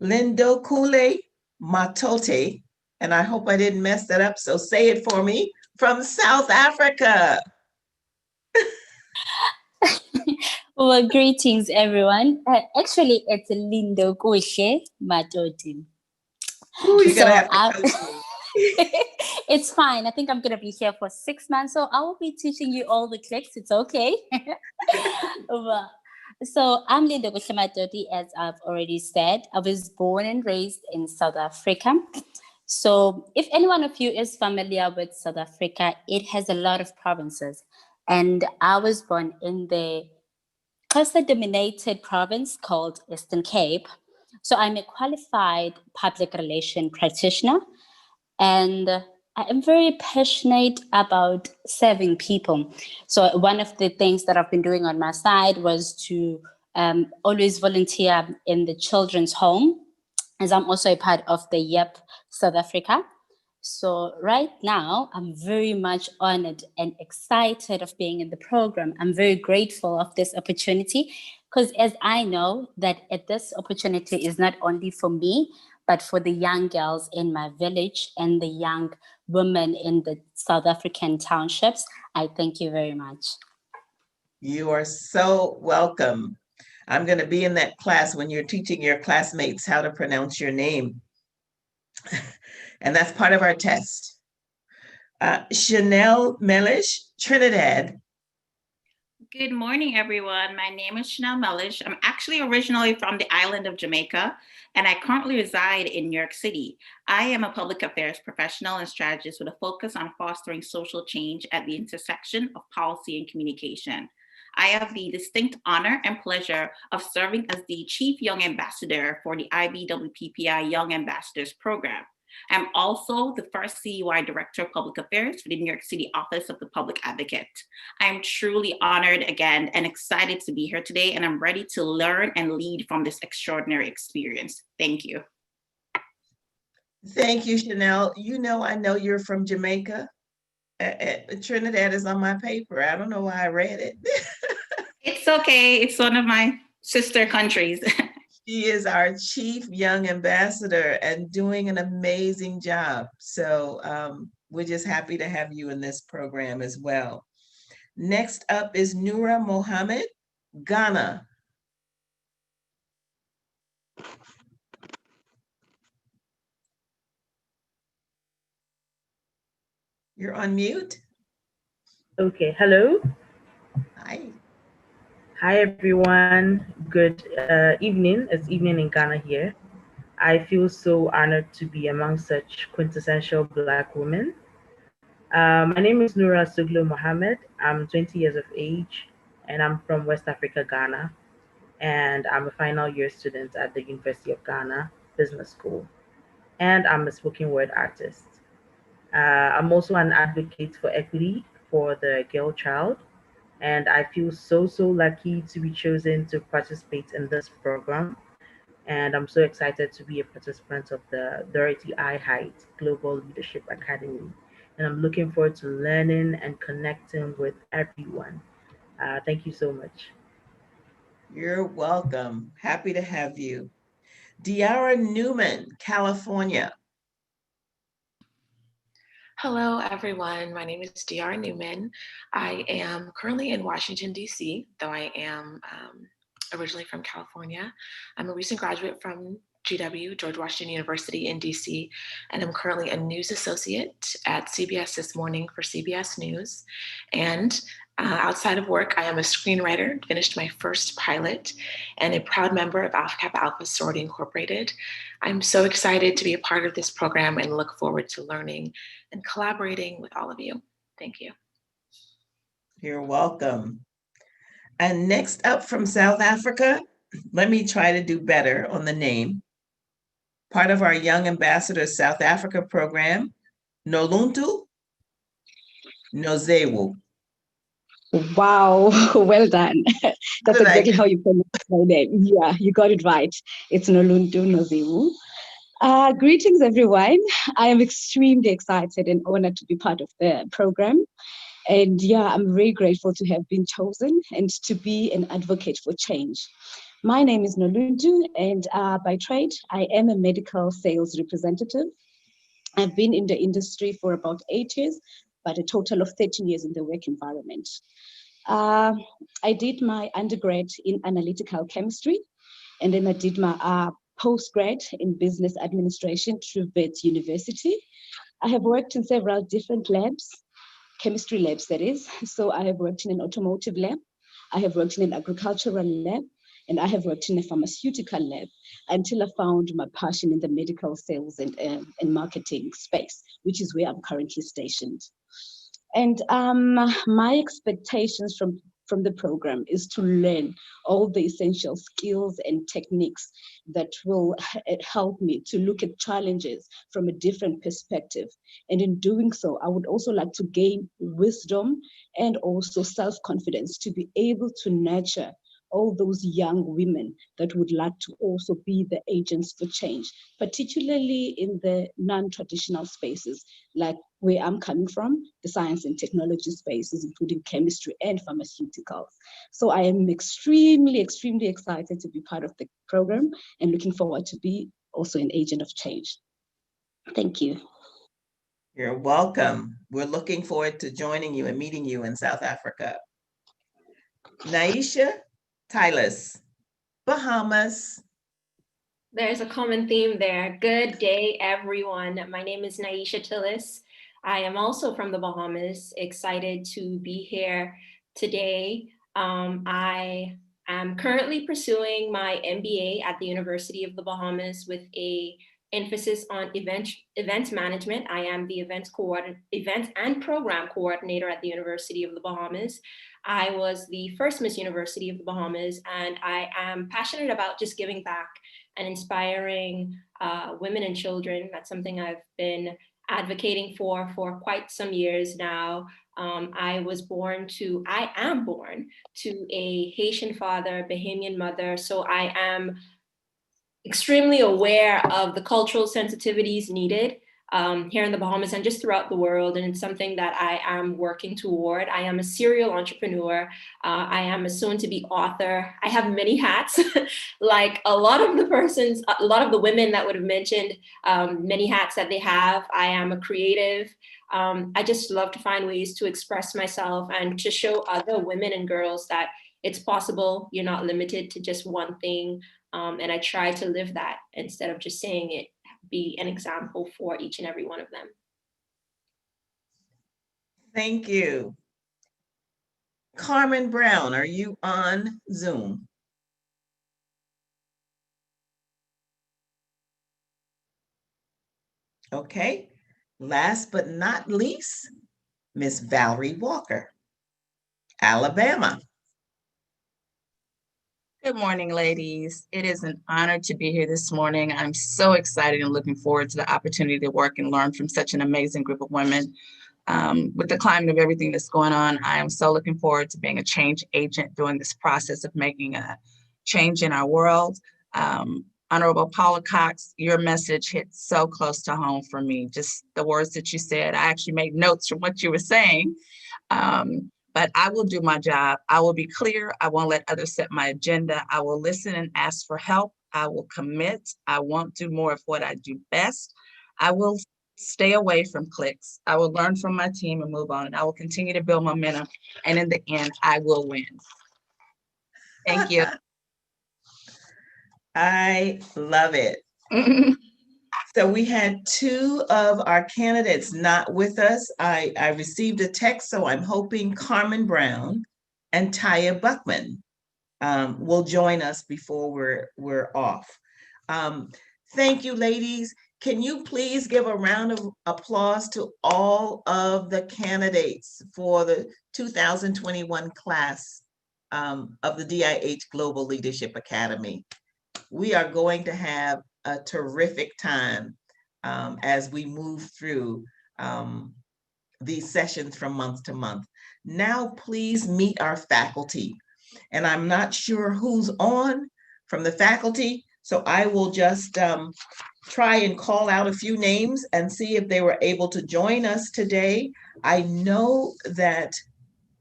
Lindokule Matote, and I hope I didn't mess that up, so say it for me, from South Africa. Well, greetings, everyone. Actually, it's Lindokule Matote. You're gonna have to coach me. It's fine. I think I'm going to be here for 6 months, so I will be teaching you all the clicks. It's okay. So I'm Lindokule Matote, as I've already said. I was born and raised in South Africa. So if any one of you is familiar with South Africa, it has a lot of provinces. And I was born in the Xhosa-dominated province called Eastern Cape. So I'm a qualified public relation practitioner, and I am very passionate about serving people. So one of the things that I've been doing on my side was to always volunteer in the children's home, as I'm also a part of the YEP South Africa. So right now, I'm very much honored and excited of being in the program. I'm very grateful of this opportunity, because as I know that this opportunity is not only for me, but for the young girls in my village and the young women in the South African townships. I thank you very much. You are so welcome. I'm going to be in that class when you're teaching your classmates how to pronounce your name. And that's part of our test. Chanel Mellish, Trinidad. Good morning, everyone. My name is Chanel Mellish. I'm actually originally from the island of Jamaica, and I currently reside in New York City. I am a public affairs professional and strategist with a focus on fostering social change at the intersection of policy and communication. I have the distinct honor and pleasure of serving as the Chief Young Ambassador for the IBWPPI Young Ambassadors Program. I'm also the first CUI Director of Public Affairs for the New York City Office of the Public Advocate. I'm truly honored again and excited to be here today, and I'm ready to learn and lead from this extraordinary experience. Thank you. Thank you, Chanel. You know, I know you're from Jamaica. Trinidad is on my paper. I don't know why I read it. It's okay. It's one of my sister countries. She is our Chief Young Ambassador and doing an amazing job. So we're just happy to have you in this program as well. Next up is Noura Mohammed, Ghana. You're on mute. Okay, hello. Hi. Hi, everyone. Good evening. It's evening in Ghana here. I feel so honored to be among such quintessential Black women. My name is Noura Suglo Mohammed. I'm 20 years of age, and I'm from West Africa, Ghana. And I'm a final year student at the University of Ghana Business School. And I'm a spoken word artist. I'm also an advocate for equity for the girl child. And I feel so lucky to be chosen to participate in this program. And I'm so excited to be a participant of the Dorothy I. Height Global Leadership Academy. And I'm looking forward to learning and connecting with everyone. Thank you so much. You're welcome. Happy to have you. Diara Newman, California. Hello, everyone. My name is Diara Newman. I am currently in Washington, D.C., though I am originally from California. I'm a recent graduate from GW, George Washington University in DC, and I'm currently a news associate at CBS This Morning for CBS News. And outside of work, I am a screenwriter, finished my first pilot, and a proud member of Alpha Kappa Alpha Sorority Incorporated. I'm so excited to be a part of this program and look forward to learning and collaborating with all of you. Thank you. You're welcome. And next up from South Africa, let me try to do better on the name. Part of our Young Ambassadors South Africa program, Noluntu Nozewu. Wow, well done. That's exactly how you pronounce my name. Yeah, you got it right. It's Noluntu Nozewu. Greetings, everyone. I am extremely excited and honored to be part of the program. And yeah, I'm very grateful to have been chosen and to be an advocate for change. My name is Noluntu, and by trade, I am a medical sales representative. I've been in the industry for about 8 years, but a total of 13 years in the work environment. I did my undergrad in analytical chemistry, and then I did my postgrad in business administration through Wits University. I have worked in several different labs, chemistry labs that is. So I have worked in an automotive lab, I have worked in an agricultural lab, and I have worked in a pharmaceutical lab until I found my passion in the medical sales and marketing space, which is where I'm currently stationed. And my expectations from the program is to learn all the essential skills and techniques that will help me to look at challenges from a different perspective. And in doing so, I would also like to gain wisdom and also self-confidence to be able to nurture all those young women that would like to also be the agents for change, particularly in the non-traditional spaces, like where I'm coming from, the science and technology spaces, including chemistry and pharmaceuticals. So I am extremely excited to be part of the program and looking forward to be also an agent of change. Thank you. You're welcome. We're looking forward to joining you and meeting you in South Africa. Naisha Tylis, Bahamas. There's a common theme there. Good day, everyone. My name is Naisha Tillis. I am also from the Bahamas, excited to be here today. I am currently pursuing my MBA at the University of the Bahamas with an emphasis on events management. I am the events and program coordinator at the University of the Bahamas. I was the first Miss University of the Bahamas, and I am passionate about just giving back and inspiring women and children. That's something I've been advocating for quite some years now. I am born to a Haitian father, Bahamian mother, so I am extremely aware of the cultural sensitivities needed here in the Bahamas and just throughout the world. And it's something that I am working toward. I am a serial entrepreneur. I am a soon-to-be author. I have many hats, like a lot of the women that would have mentioned many hats that they have. I am a creative. I just love to find ways to express myself and to show other women and girls that it's possible. You're not limited to just one thing. And I try to live that instead of just saying it, be an example for each and every one of them. Thank you. Carmen Brown, are you on Zoom? Okay. Last but not least, Miss Valerie Walker, Alabama. Good morning, ladies. It is an honor to be here this morning. I'm so excited and looking forward to the opportunity to work and learn from such an amazing group of women. With the climate of everything that's going on, I am so looking forward to being a change agent during this process of making a change in our world. Honorable Paula Cox, your message hit so close to home for me. Just the words that you said, I actually made notes from what you were saying. But I will do my job. I will be clear. I won't let others set my agenda. I will listen and ask for help. I will commit. I won't do more of what I do best. I will stay away from clicks. I will learn from my team and move on. And I will continue to build momentum. And in the end, I will win. Thank you. I love it. So we had two of our candidates not with us. I received a text, so I'm hoping Carmen Brown and Taya Buckman will join us before we're off. Thank you, ladies. Can you please give a round of applause to all of the candidates for the 2021 class of the DIH Global Leadership Academy? We are going to have a terrific time as we move through these sessions from month to month. Now, please meet our faculty. And I'm not sure who's on from the faculty, so I will just try and call out a few names and see if they were able to join us today. I know that,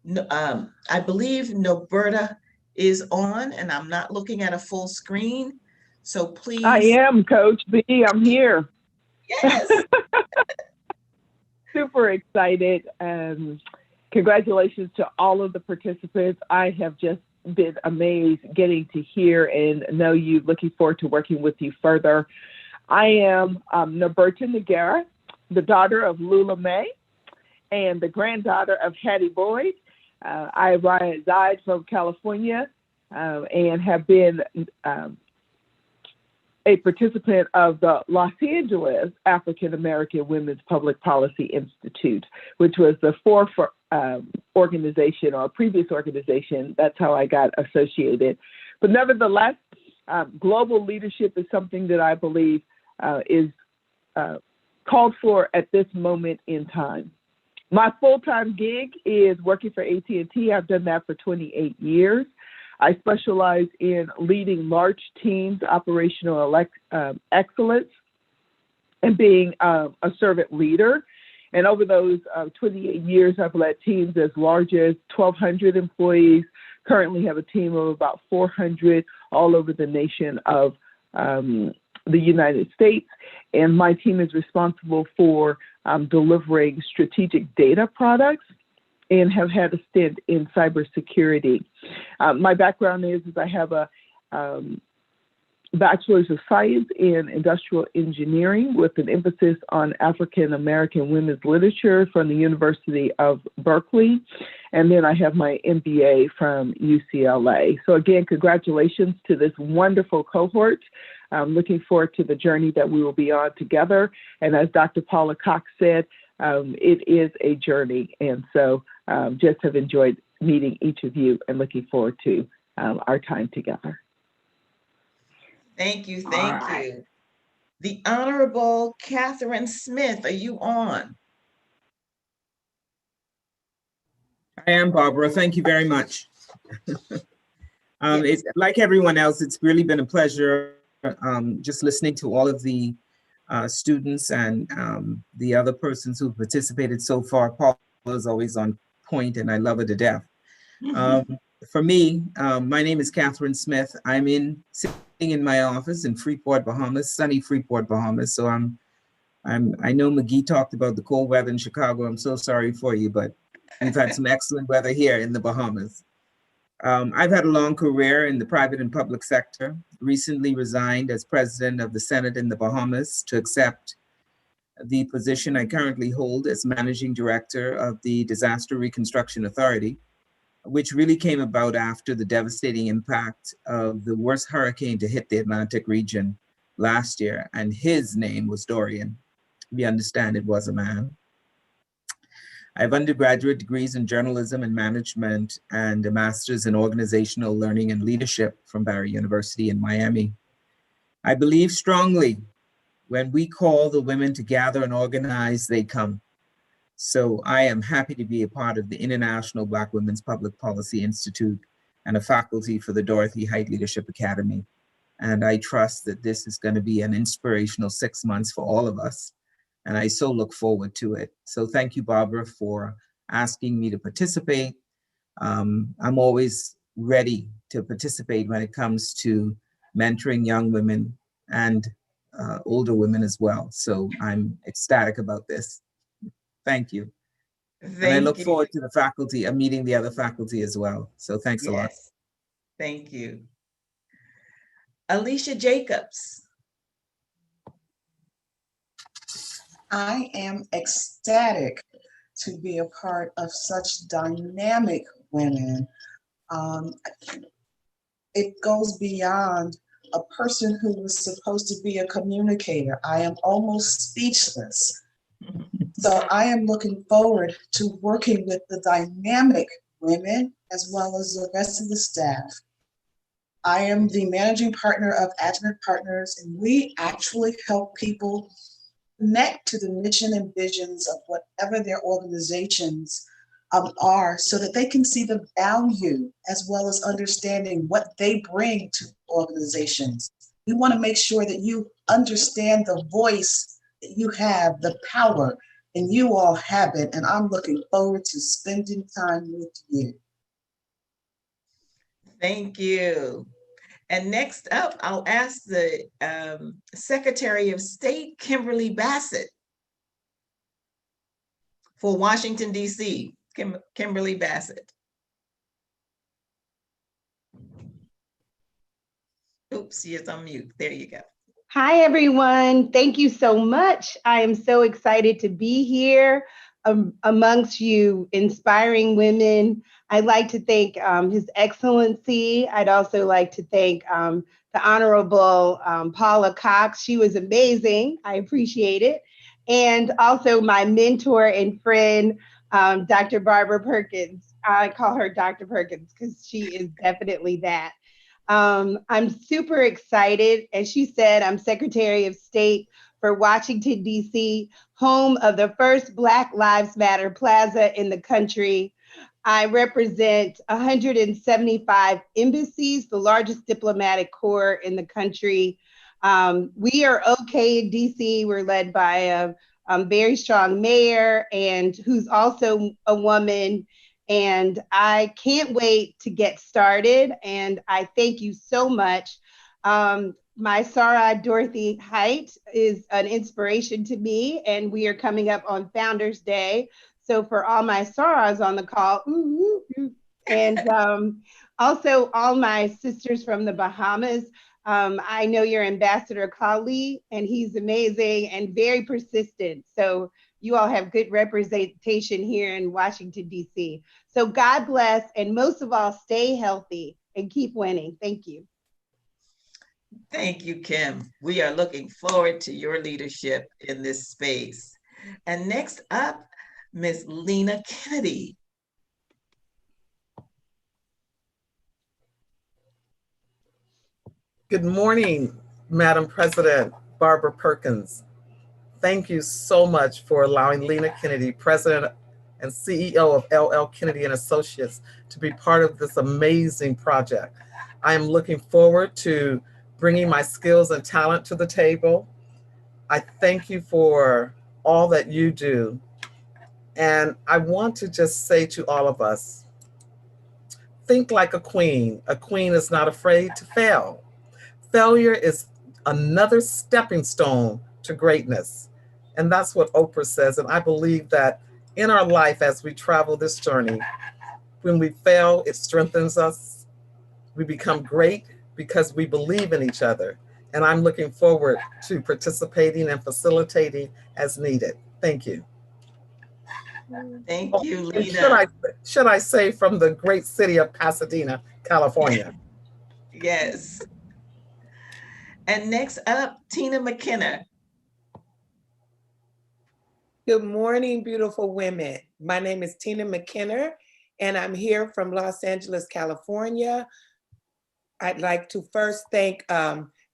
I believe Norberta is on, and I'm not looking at a full screen. So please. I am, Coach B. I'm here. Yes. Super excited. Congratulations to all of the participants. I have just been amazed getting to hear and know you. Looking forward to working with you further. I am Norberta Negara, the daughter of Lula May and the granddaughter of Hattie Boyd. I reside from California and have been a participant of the Los Angeles African American Women's Public Policy Institute, which was the organization or previous organization. That's how I got associated. But nevertheless, global leadership is something that I believe is called for at this moment in time. My full-time gig is working for AT&T. I've done that for 28 years. I specialize in leading large teams, operational excellence, and being a servant leader. And over those 28 years, I've led teams as large as 1,200 employees, currently have a team of about 400 all over the nation of the United States. And my team is responsible for delivering strategic data products and have had a stint in cybersecurity. My background is I have a Bachelor's of Science in Industrial Engineering with an emphasis on African American women's literature from the University of Berkeley. And then I have my MBA from UCLA. So again, congratulations to this wonderful cohort. I'm looking forward to the journey that we will be on together. And as Dr. Paula Cox said, it is a journey. And so just have enjoyed meeting each of you and looking forward to our time together. Thank you, thank you. The Honorable Katherine Smith, are you on? I am, Barbara. Thank you very much. It's like everyone else, it's really been a pleasure just listening to all of the students and the other persons who participated so far. Paula is always on point and I love her to death. For me, my name is Katherine Smith. I'm sitting in my office in Freeport, Bahamas, sunny Freeport, Bahamas. So I know McGee talked about the cold weather in Chicago. I'm so sorry for you, but we've had some excellent weather here in the Bahamas. I've had a long career in the private and public sector, recently resigned as president of the Senate in the Bahamas to accept the position I currently hold as managing director of the Disaster Reconstruction Authority, which really came about after the devastating impact of the worst hurricane to hit the Atlantic region last year, and his name was Dorian. We understand it was a man. I have undergraduate degrees in journalism and management and a master's in organizational learning and leadership from Barry University in Miami. I believe strongly when we call the women to gather and organize, they come. So I am happy to be a part of the International Black Women's Public Policy Institute and a faculty for the Dorothy Height Leadership Academy. And I trust that this is going to be an inspirational 6 months for all of us. And I so look forward to it. So thank you, Barbara, for asking me to participate. I'm always ready to participate when it comes to mentoring young women and older women as well. So I'm ecstatic about this. Thank you. And I look forward to the faculty, meeting the other faculty as well. So thanks a lot. Thank you. Alicia Jacobs. I am ecstatic to be a part of such dynamic women. It goes beyond a person who was supposed to be a communicator. I am almost speechless. So I am looking forward to working with the dynamic women as well as the rest of the staff. I am the managing partner of Adley Partners, and we actually help people connect to the mission and visions of whatever their organizations are, so that they can see the value as well as understanding what they bring to organizations. We want to make sure that you understand the voice that you have, the power, and you all have it. And I'm looking forward to spending time with you. Thank you. And next up, I'll ask the Secretary of State, Kimberly Bassett, for Washington, D.C. Kimberly Bassett. Oops, she is on mute. There you go. Hi, everyone. Thank you so much. I am so excited to be here amongst you inspiring women. I'd like to thank His Excellency. I'd also like to thank the Honorable Paula Cox. She was amazing. I appreciate it. And also my mentor and friend, Dr. Barbara Perkins. I call her Dr. Perkins because she is definitely that. I'm super excited. As she said, I'm Secretary of State for Washington, D.C., home of the first Black Lives Matter Plaza in the country. I represent 175 embassies, the largest diplomatic corps in the country. We are okay in D.C. We're led by a very strong mayor and who's also a woman. And I can't wait to get started. And I thank you so much. My Sarah Dorothy Height is an inspiration to me, and we are coming up on Founders Day. So for all my Sarahs on the call, and also all my sisters from the Bahamas. I know your Ambassador Collier, and he's amazing and very persistent. So you all have good representation here in Washington, D.C. So God bless, and most of all, stay healthy and keep winning. Thank you. Thank you, Kim. We are looking forward to your leadership in this space. And next up, Ms. Lena Kennedy. Good morning, Madam President Barbara Perkins. Thank you so much for allowing Lena Kennedy, President and CEO of LL Kennedy and Associates, to be part of this amazing project. I am looking forward to bringing my skills and talent to the table. I thank you for all that you do. And I want to just say to all of us, think like a queen. A queen is not afraid to fail. Failure is another stepping stone to greatness. And that's what Oprah says. And I believe that in our life, as we travel this journey, when we fail, it strengthens us. We become great because we believe in each other. And I'm looking forward to participating and facilitating as needed. Thank you. Thank you, And Lena. should I say from the great city of Pasadena, California? Yes. And next up, Tina Mckenna. Good morning, beautiful women. My name is Tina Mckenna, and I'm here from Los Angeles, California. I'd like to first thank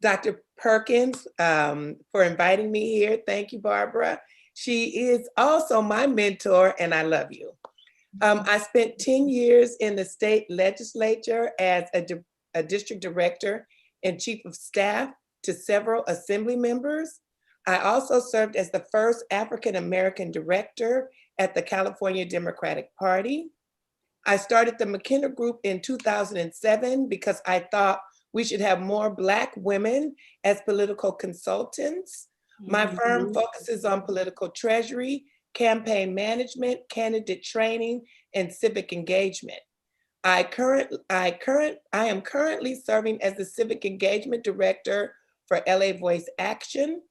Dr. Perkins for inviting me here. Thank you, Barbara. She is also my mentor, and I love you. I spent 10 years in the state legislature as a district director and chief of staff to several assembly members. I also served as the first African-American director at the California Democratic Party. I started the McKenna Group in 2007 because I thought we should have more Black women as political consultants. My firm focuses on political treasury, campaign management, candidate training, and civic engagement. I am currently serving as the civic engagement director for LA Voice Action.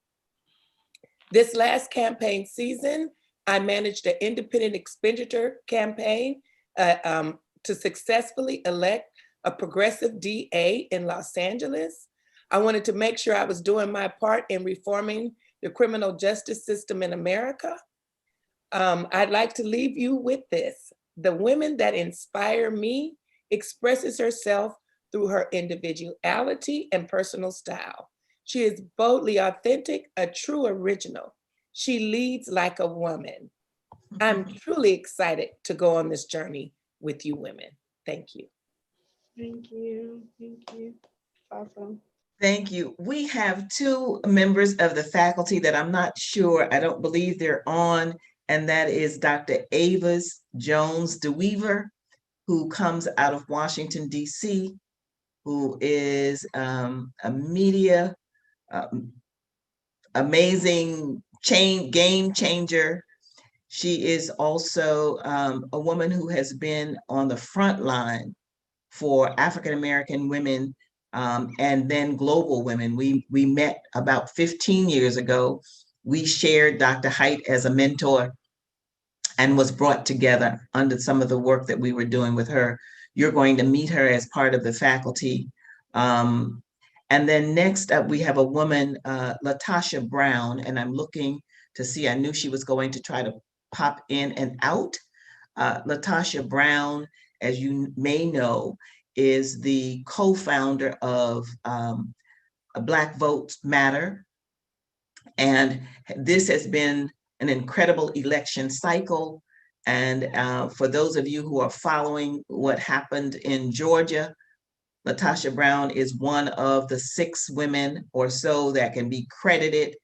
This last campaign season, I managed an independent expenditure campaign to successfully elect a progressive DA in Los Angeles. I wanted to make sure I was doing my part in reforming the criminal justice system in America. I'd like to leave you with this. The woman that inspire me expresses herself through her individuality and personal style. She is boldly authentic, a true original. She leads like a woman. I'm truly excited to go on this journey with you women. Thank you. Thank you. Thank you. Awesome. Thank you. We have two members of the faculty that I'm not sure, I don't believe they're on, and that is Dr. Avas Jones DeWeaver, who comes out of Washington, D.C., who is a media amazing game changer. She is also a woman who has been on the front line for African-American women and then global women. We met about 15 years ago. We shared Dr. Haidt as a mentor and was brought together under some of the work that we were doing with her. You're going to meet her as part of the faculty. And then next up, we have a woman, Natasha Brown, and I'm looking to see, I knew she was going to try to pop in and out. Natasha Brown, as you may know, is the co-founder of Black Votes Matter. And this has been an incredible election cycle. And for those of you who are following what happened in Georgia, Natasha Brown is one of the 6 women or so that can be credited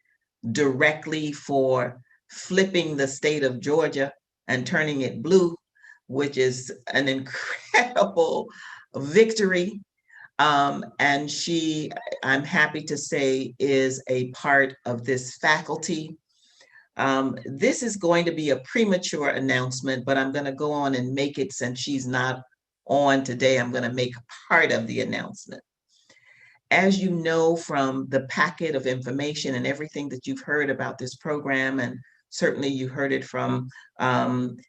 directly for flipping the state of Georgia and turning it blue, which is an incredible victory. And she, I'm happy to say, is a part of this faculty. This is going to be a premature announcement, but I'm going to go on and make it since she's not on today. I'm going to make part of the announcement. As you know from the packet of information and everything that you've heard about this program, and certainly you heard it from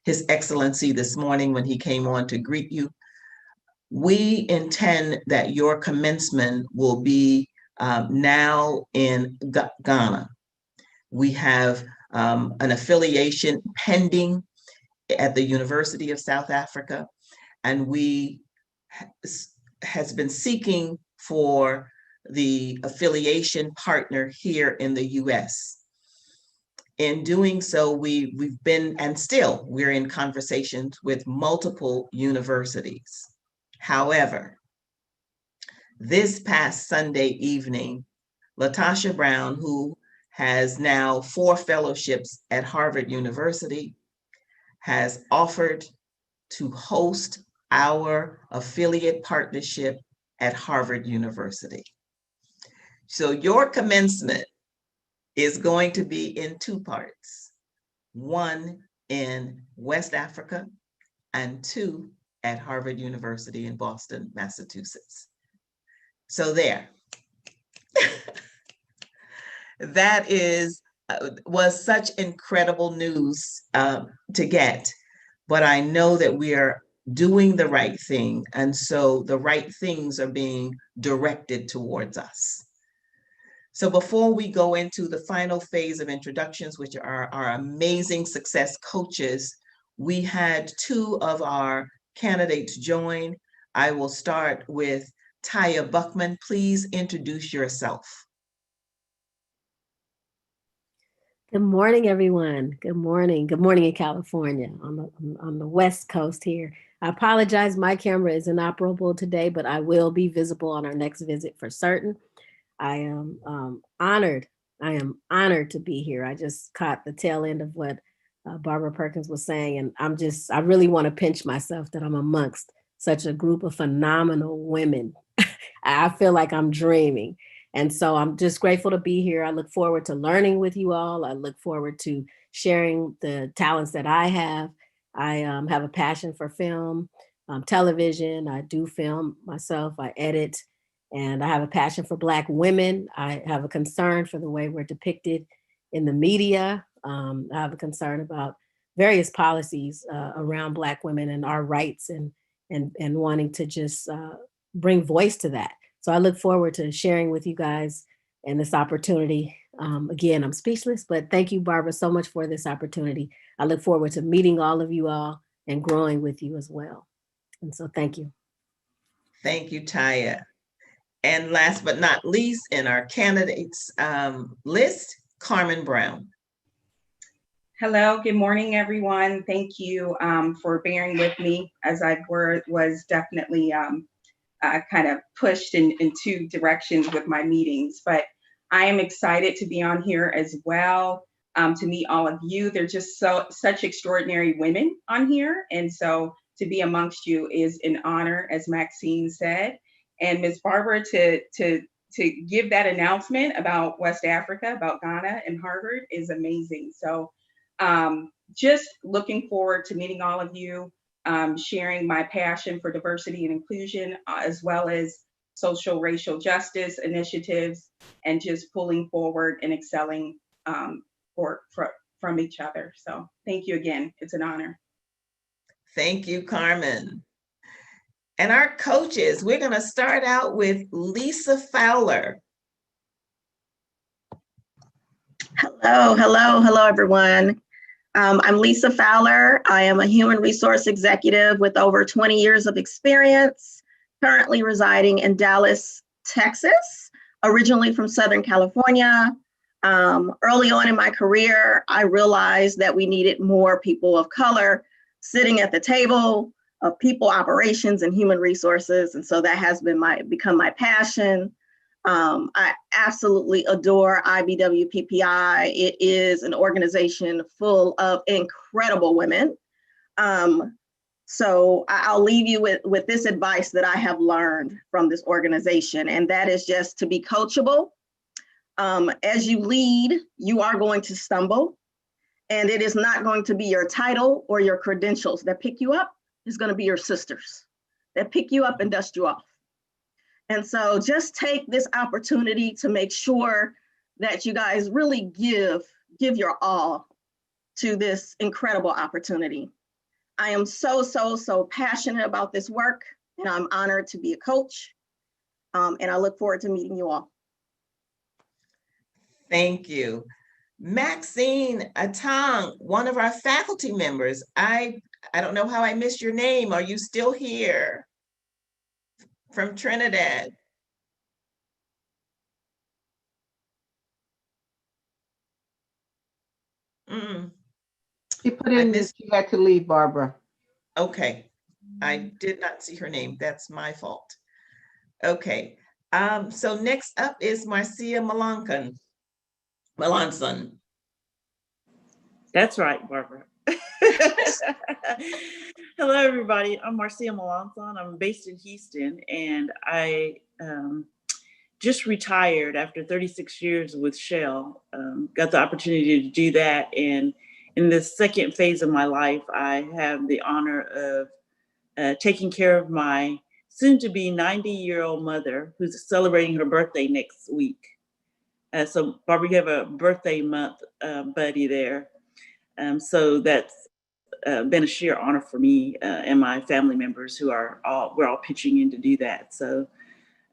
His Excellency this morning when he came on to greet you, we intend that your commencement will be now in Ghana. We have an affiliation pending at the University of South Africa, and we has been seeking for the affiliation partner here in the US. In doing so, we've been, and still we're in conversations with multiple universities. However, this past Sunday evening, Natasha Brown, who has now 4 fellowships at Harvard University, has offered to host our affiliate partnership at Harvard University. So your commencement is going to be in 2 parts, 1 in West Africa and 2 at Harvard University in Boston, Massachusetts. So there. That was such incredible news to get, but I know that we are doing the right thing, and so the right things are being directed towards us. So before we go into the final phase of introductions, which are our amazing success coaches, we had 2 of our candidates join. I will start with Taya Buckman. Please introduce yourself. Good morning, everyone. Good morning. Good morning in California on the West Coast here. I apologize, my camera is inoperable today, but I will be visible on our next visit for certain. I am honored. I am honored to be here. I just caught the tail end of what Barbara Perkins was saying, and I really want to pinch myself that I'm amongst such a group of phenomenal women. I feel like I'm dreaming. And so I'm just grateful to be here. I look forward to learning with you all. I look forward to sharing the talents that I have. I have a passion for film, television. I do film myself. I edit, and I have a passion for Black women. I have a concern for the way we're depicted in the media. I have a concern about various policies around Black women and our rights, and wanting to just bring voice to that. So I look forward to sharing with you guys and this opportunity. Again, I'm speechless, but thank you, Barbara, so much for this opportunity. I look forward to meeting all of you all and growing with you as well. And so thank you. Thank you, Taya. And last but not least, in our candidates list, Carmen Brown. Hello, good morning, everyone. Thank you for bearing with me as I was definitely kind of pushed in 2 directions with my meetings, but I am excited to be on here as well, to meet all of you. They're just such extraordinary women on here. And so to be amongst you is an honor, as Maxine said. And Ms. Barbara, to give that announcement about West Africa, about Ghana and Harvard is amazing. So just looking forward to meeting all of you. Sharing my passion for diversity and inclusion, as well as social racial justice initiatives, and just pulling forward and excelling from each other. So thank you again. It's an honor. Thank you, Carmen. And our coaches, we're going to start out with Lisa Fowler. Hello, everyone. I'm Lisa Fowler. I am a human resource executive with over 20 years of experience, currently residing in Dallas, Texas, originally from Southern California. Early on in my career, I realized that we needed more people of color sitting at the table of people operations and human resources. And so that has become my passion. I absolutely adore IBWPPI. It is an organization full of incredible women. So I'll leave you with this advice that I have learned from this organization, and that is just to be coachable. As you lead, you are going to stumble, and it is not going to be your title or your credentials that pick you up. It's going to be your sisters that pick you up and dust you off. And so just take this opportunity to make sure that you guys really give your all to this incredible opportunity. I am so passionate about this work, and I'm honored to be a coach. And I look forward to meeting you all. Thank you. Maxine Atang, one of our faculty members. I don't know how I missed your name. Are you still here? From Trinidad. She put in this, she had to leave, Barbara. Okay, I did not see her name. That's my fault. Okay, so next up is Marcia Milankan. Melanson. That's right, Barbara. Hello, everybody. I'm Marcia Melanson. I'm based in Houston, and I just retired after 36 years with Shell. Got the opportunity to do that, and in the second phase of my life, I have the honor of taking care of my soon-to-be 90-year-old mother, who's celebrating her birthday next week. So, Barbara, you have a birthday month buddy there. So that's been a sheer honor for me and my family members who we're all pitching in to do that. So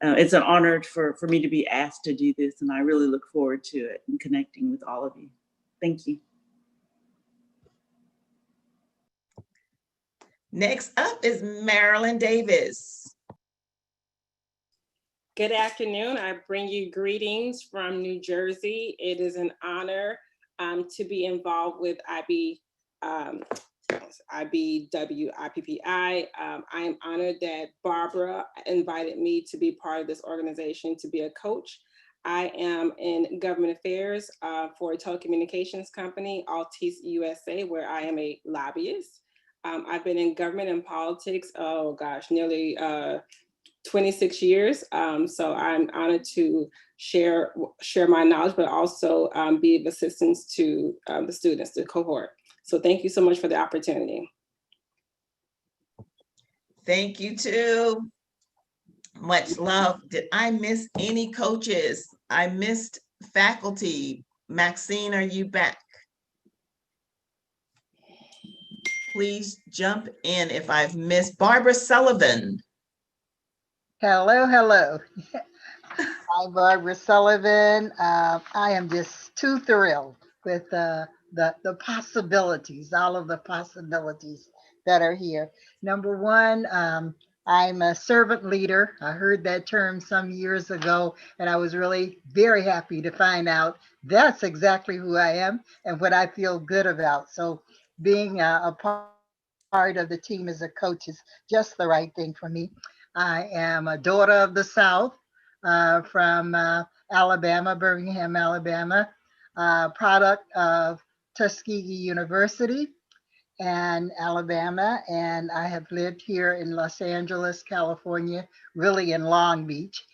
it's an honor for me to be asked to do this, and I really look forward to it and connecting with all of you. Thank you. Next up is Marilyn Davis. Good afternoon. I bring you greetings from New Jersey. It is an honor to be involved with IBWIPPI. I am honored that Barbara invited me to be part of this organization to be a coach. I am in government affairs for a telecommunications company, Altice USA, where I am a lobbyist. I've been in government and politics, nearly 26 years. So I'm honored to share my knowledge, but also be of assistance to the students, the cohort. So thank you so much for the opportunity. Thank you too. Much love. Did I miss any coaches? I missed faculty. Maxine, are you back? Please jump in if I've missed. Barbara Sullivan. Hello, hello. I'm Barbara Sullivan. I am just too thrilled with the possibilities, all of the possibilities that are here. Number one, I'm a servant leader. I heard that term some years ago, and I was really very happy to find out that's exactly who I am and what I feel good about. So being a part of the team as a coach is just the right thing for me. I am a daughter of the South from Alabama, Birmingham, Alabama, product of Tuskegee University and Alabama. And I have lived here in Los Angeles, California, really in Long Beach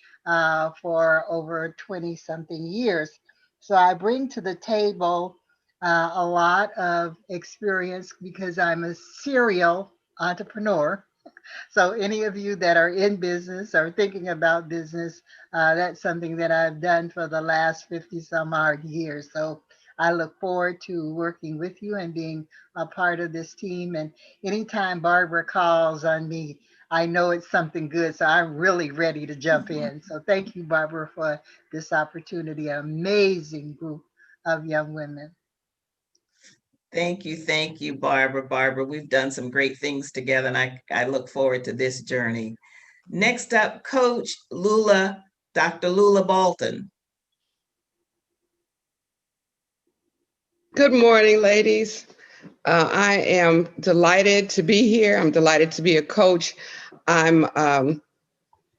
for over 20-something years. So I bring to the table a lot of experience because I'm a serial entrepreneur. So any of you that are in business or thinking about business, that's something that I've done for the last 50 some odd years. So I look forward to working with you and being a part of this team. And anytime Barbara calls on me, I know it's something good. So I'm really ready to jump in. So thank you, Barbara, for this opportunity. Amazing group of young women. Thank you, Barbara. Barbara, we've done some great things together, and I look forward to this journey. Next up, Coach Lula, Dr. Lula Bolton. Good morning, ladies. I am delighted to be here. I'm delighted to be a coach. My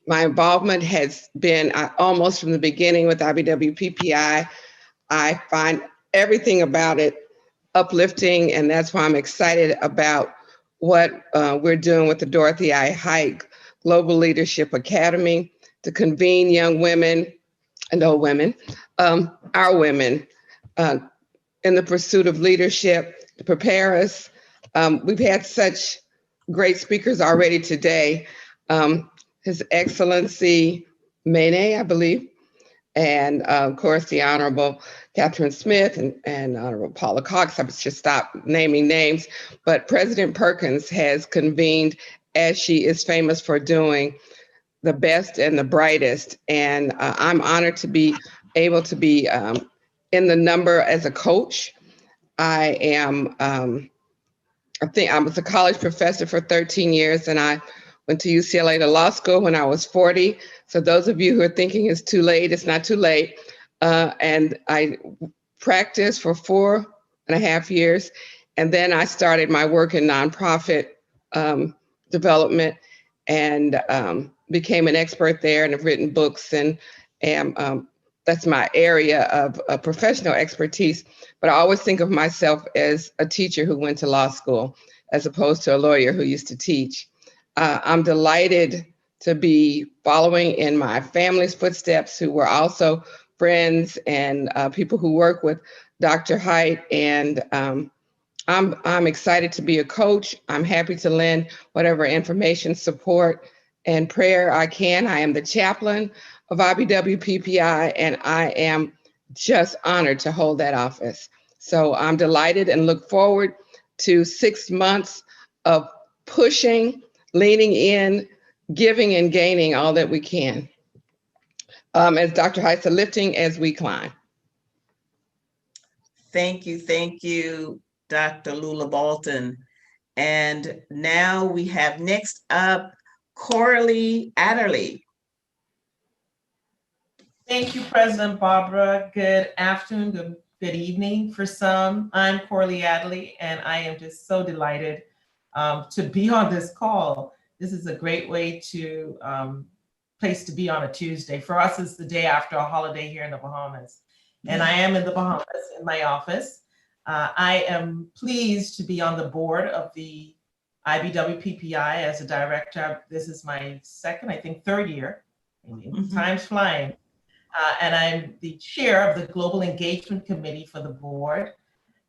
involvement has been almost from the beginning with IBWPPI. I find everything about it uplifting, and that's why I'm excited about what we're doing with the Dorothy I. Height Global Leadership Academy to convene young women and old women, our women, in the pursuit of leadership to prepare us. We've had such great speakers already today. His Excellency Mene, I believe, and of course the Honorable Katherine Smith and Honorable Paula Cox. I should stop naming names, but President Perkins has convened, as she is famous for doing, the best and the brightest. And I'm honored to be able to be in the number as a coach. I am, I was a college professor for 13 years, and I went to UCLA to law school when I was 40. So those of you who are thinking it's too late, it's not too late. And I practiced for 4.5 years. And then I started my work in nonprofit development and became an expert there, and have written books, and am that's my area of professional expertise, but I always think of myself as a teacher who went to law school as opposed to a lawyer who used to teach. I'm delighted to be following in my family's footsteps, who were also friends and people who work with Dr. Haidt. And I'm excited to be a coach. I'm happy to lend whatever information, support, and prayer I can. I am the chaplain of IBWPPI, and I am just honored to hold that office. So I'm delighted and look forward to 6 months of pushing, leaning in, giving and gaining all that we can. As Dr. Haidt said, lifting as we climb. Thank you, Dr. Lula Bolton. And now we have next up, Coralie Adderley. Thank you, President Barbara. Good afternoon, good evening for some. I'm Coralie Adley, and I am just so delighted to be on this call. This is a great way to place to be on a Tuesday. For us, it's the day after a holiday here in the Bahamas. And I am in the Bahamas in my office. I am pleased to be on the board of the IBWPPI as a director. This is my second, I think, third year. Time's flying. And I'm the chair of the Global Engagement Committee for the board.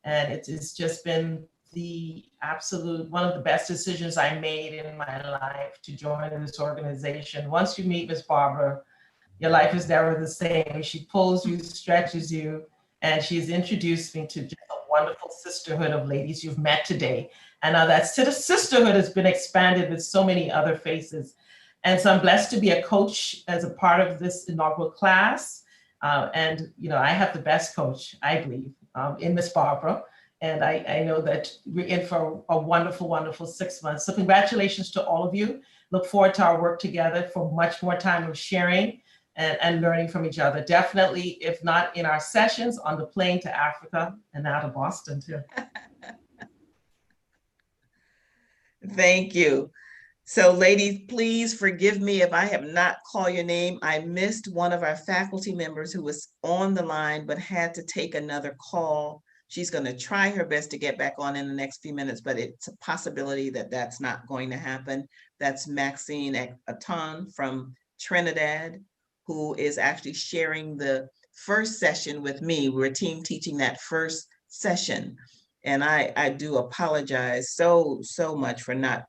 And it's just been the absolute, one of the best decisions I made in my life to join this organization. Once you meet Ms. Barbara, your life is never the same. She pulls you, stretches you, and she's introduced me to just a wonderful sisterhood of ladies you've met today. And now that sisterhood has been expanded with so many other faces. And so I'm blessed to be a coach as a part of this inaugural class. And you know, I have the best coach, I believe, in Ms. Barbara. And I know that we're in for a wonderful, wonderful 6 months. So congratulations to all of you. Look forward to our work together for much more time of sharing and learning from each other. Definitely, if not in our sessions, on the plane to Africa and now to Boston too. Thank you. So ladies, please forgive me if I have not called your name. I missed one of our faculty members who was on the line, but had to take another call. She's going to try her best to get back on in the next few minutes, but it's a possibility that that's not going to happen. That's Maxine Aton from Trinidad, who is actually sharing the first session with me. We're team teaching that first session. And I do apologize so much for not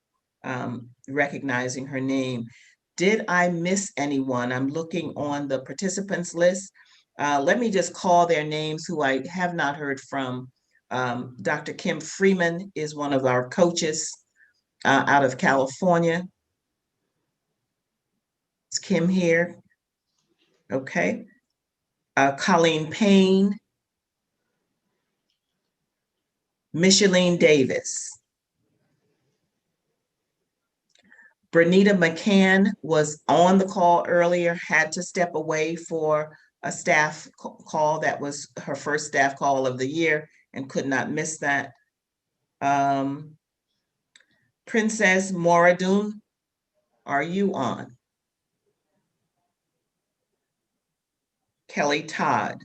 recognizing her name. Did I miss anyone? I'm looking on the participants list. Let me just call their names who I have not heard from. Dr. Kim Freeman is one of our coaches out of California. Is Kim here? Okay. Colleen Payne. Micheline Davis. Bernita McCann was on the call earlier, had to step away for a staff call. That was her first staff call of the year and could not miss that. Princess Moradun, are you on? Kelly Todd.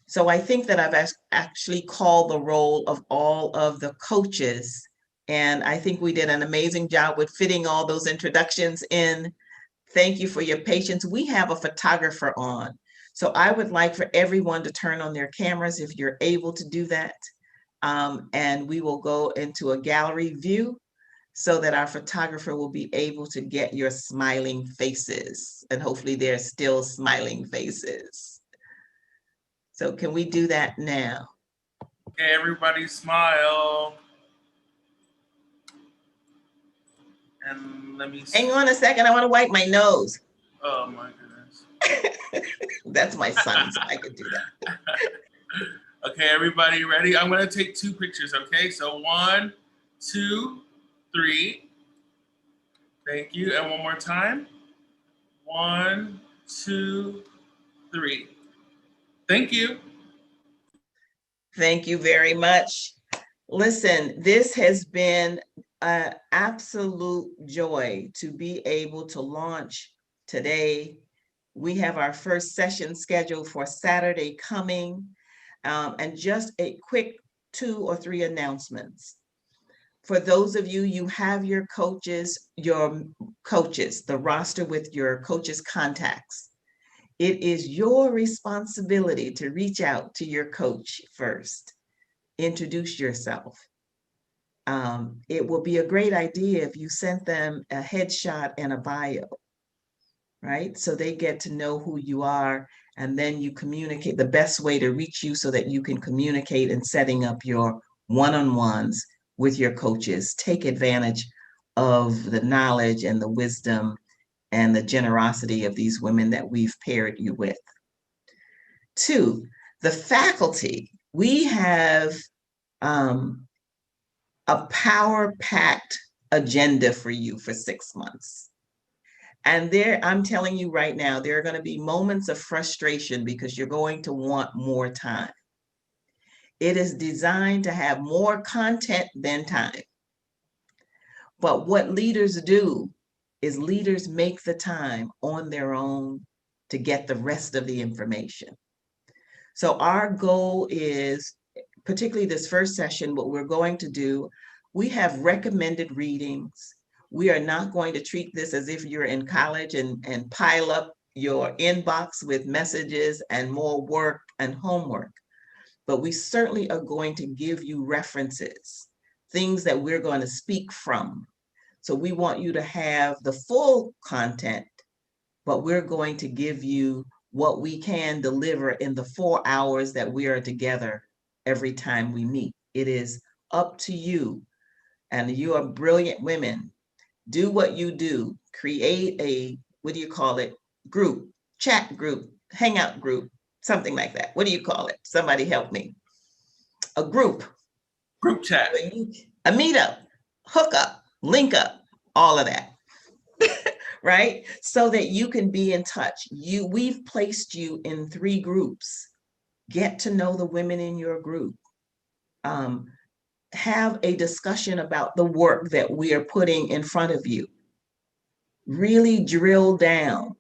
So I think that I've actually called the role of all of the coaches, and I think we did an amazing job with fitting all those introductions in. Thank you for your patience. We have a photographer on, so I would like for everyone to turn on their cameras if you're able to do that, and we will go into a gallery view so that our photographer will be able to get your smiling faces, and hopefully they're still smiling faces. So can we do that now? Okay, everybody smile. And let me see. Hang on a second, I want to wipe my nose. Oh my goodness. That's my son, so I could do that. Okay, everybody ready? I'm gonna take 2 pictures, okay? So 1, 2, 3. Thank you, and one more time. 1, 2, 3. Thank you. Thank you very much. Listen, this has been an absolute joy to be able to launch today. We have our first session scheduled for Saturday coming. And just a quick 2 or 3 announcements. For those of you, you have your coaches, the roster with your coaches' contacts. It is your responsibility to reach out to your coach first. Introduce yourself. It will be a great idea if you sent them a headshot and a bio, right? So they get to know who you are, and then you communicate the best way to reach you so that you can communicate in setting up your one-on-ones with your coaches. Take advantage of the knowledge and the wisdom and the generosity of these women that we've paired you with. 2, the faculty. We have a power-packed agenda for you for 6 months. And there, I'm telling you right now, there are going to be moments of frustration because you're going to want more time. It is designed to have more content than time. But what leaders do is leaders make the time on their own to get the rest of the information. So our goal is, particularly this first session, what we're going to do, we have recommended readings. We are not going to treat this as if you're in college and pile up your inbox with messages and more work and homework. But we certainly are going to give you references, things that we're going to speak from. So we want you to have the full content, but we're going to give you what we can deliver in the 4 hours that we are together every time we meet. It is up to you. And you are brilliant women. Do what you do. Create a, what do you call it? Group, chat group, hangout group, something like that. What do you call it? Somebody help me. A group. Group chat. A meetup, hook up, link up, all of that. Right? So that you can be in touch. We've placed you in 3 groups. Get to know the women in your group. Have a discussion about the work that we are putting in front of you. Really drill down,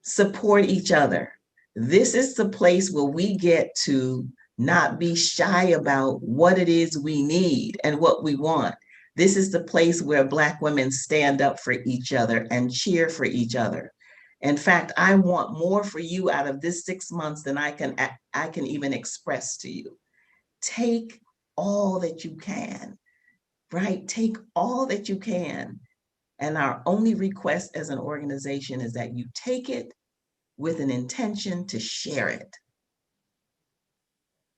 support each other. This is the place where we get to not be shy about what it is we need and what we want. This is the place where Black women stand up for each other and cheer for each other. In fact, I want more for you out of this 6 months than I can even express to you. Take all that you can, right? Take all that you can. And our only request as an organization is that you take it with an intention to share it.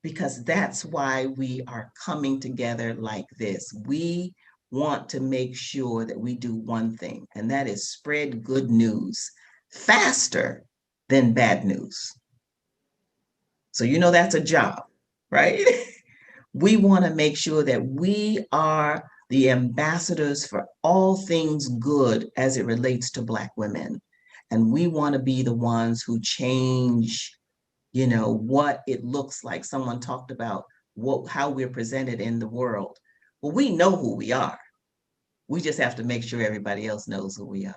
Because that's why we are coming together like this. We want to make sure that we do one thing, and that is spread good news faster than bad news. So you know that's a job, right? We want to make sure that we are the ambassadors for all things good as it relates to Black women. And we want to be the ones who change, you know, what it looks like. Someone talked about how we're presented in the world. Well, we know who we are. We just have to make sure everybody else knows who we are.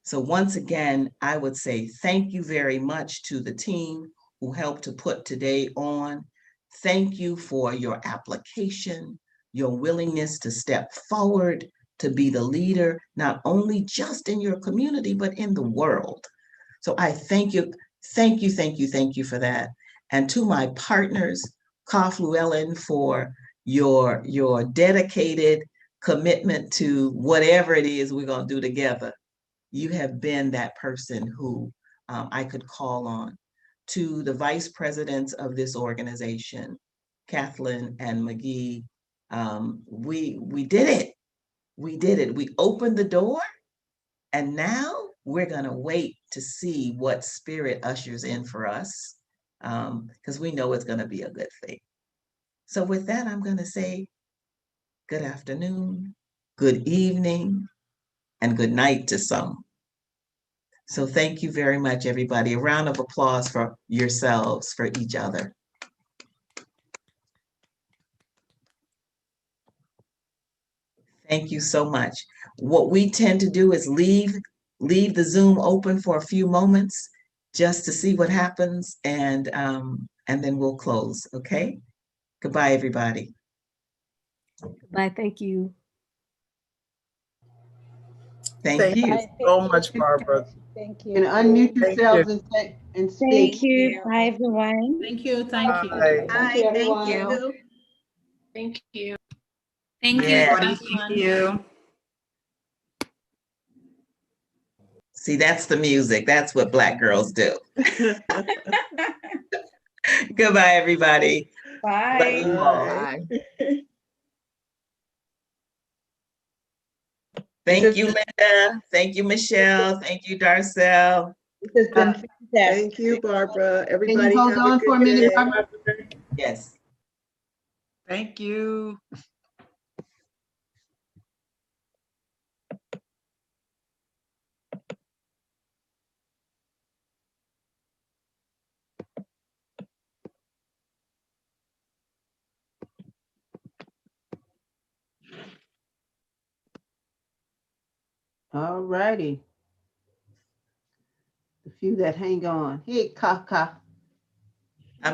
So once again, I would say thank you very much to the team who helped to put today on. Thank you for your application, your willingness to step forward, to be the leader, not only just in your community, but in the world. So I thank you for that. And to my partners, Kaf Llewellyn, for your dedicated commitment to whatever it is we're going to do together. You have been that person who I could call on. To the vice presidents of this organization, Kathleen and McGee, we did it. We did it. We opened the door, and now we're going to wait to see what spirit ushers in for us, because we know it's going to be a good thing. So with that, I'm going to say good afternoon, good evening, and good night to some. So thank you very much, everybody. A round of applause for yourselves, for each other. Thank you so much. What we tend to do is leave leave the Zoom open for a few moments just to see what happens, and then we'll close, okay? Goodbye, everybody. Bye, thank you. Thank you. So much, Barbara. Thank you. And unmute Thank yourselves you. and speak. Thank you. Bye, everyone. Thank you. Thank you. Bye. Thank you, everyone. Thank you. Thank Yeah. you. Everybody, thank you. See, that's the music. That's what Black girls do. Goodbye, everybody. Bye. Love you all. Bye. Thank you, Linda. Thank you, Michelle. Thank you, Darcel. This has been fantastic. Thank you, Barbara. Can you Everybody hold have a on for a good minute, day. Barbara? Yes. Thank you. All righty. The few that hang on. Hey, Kaka.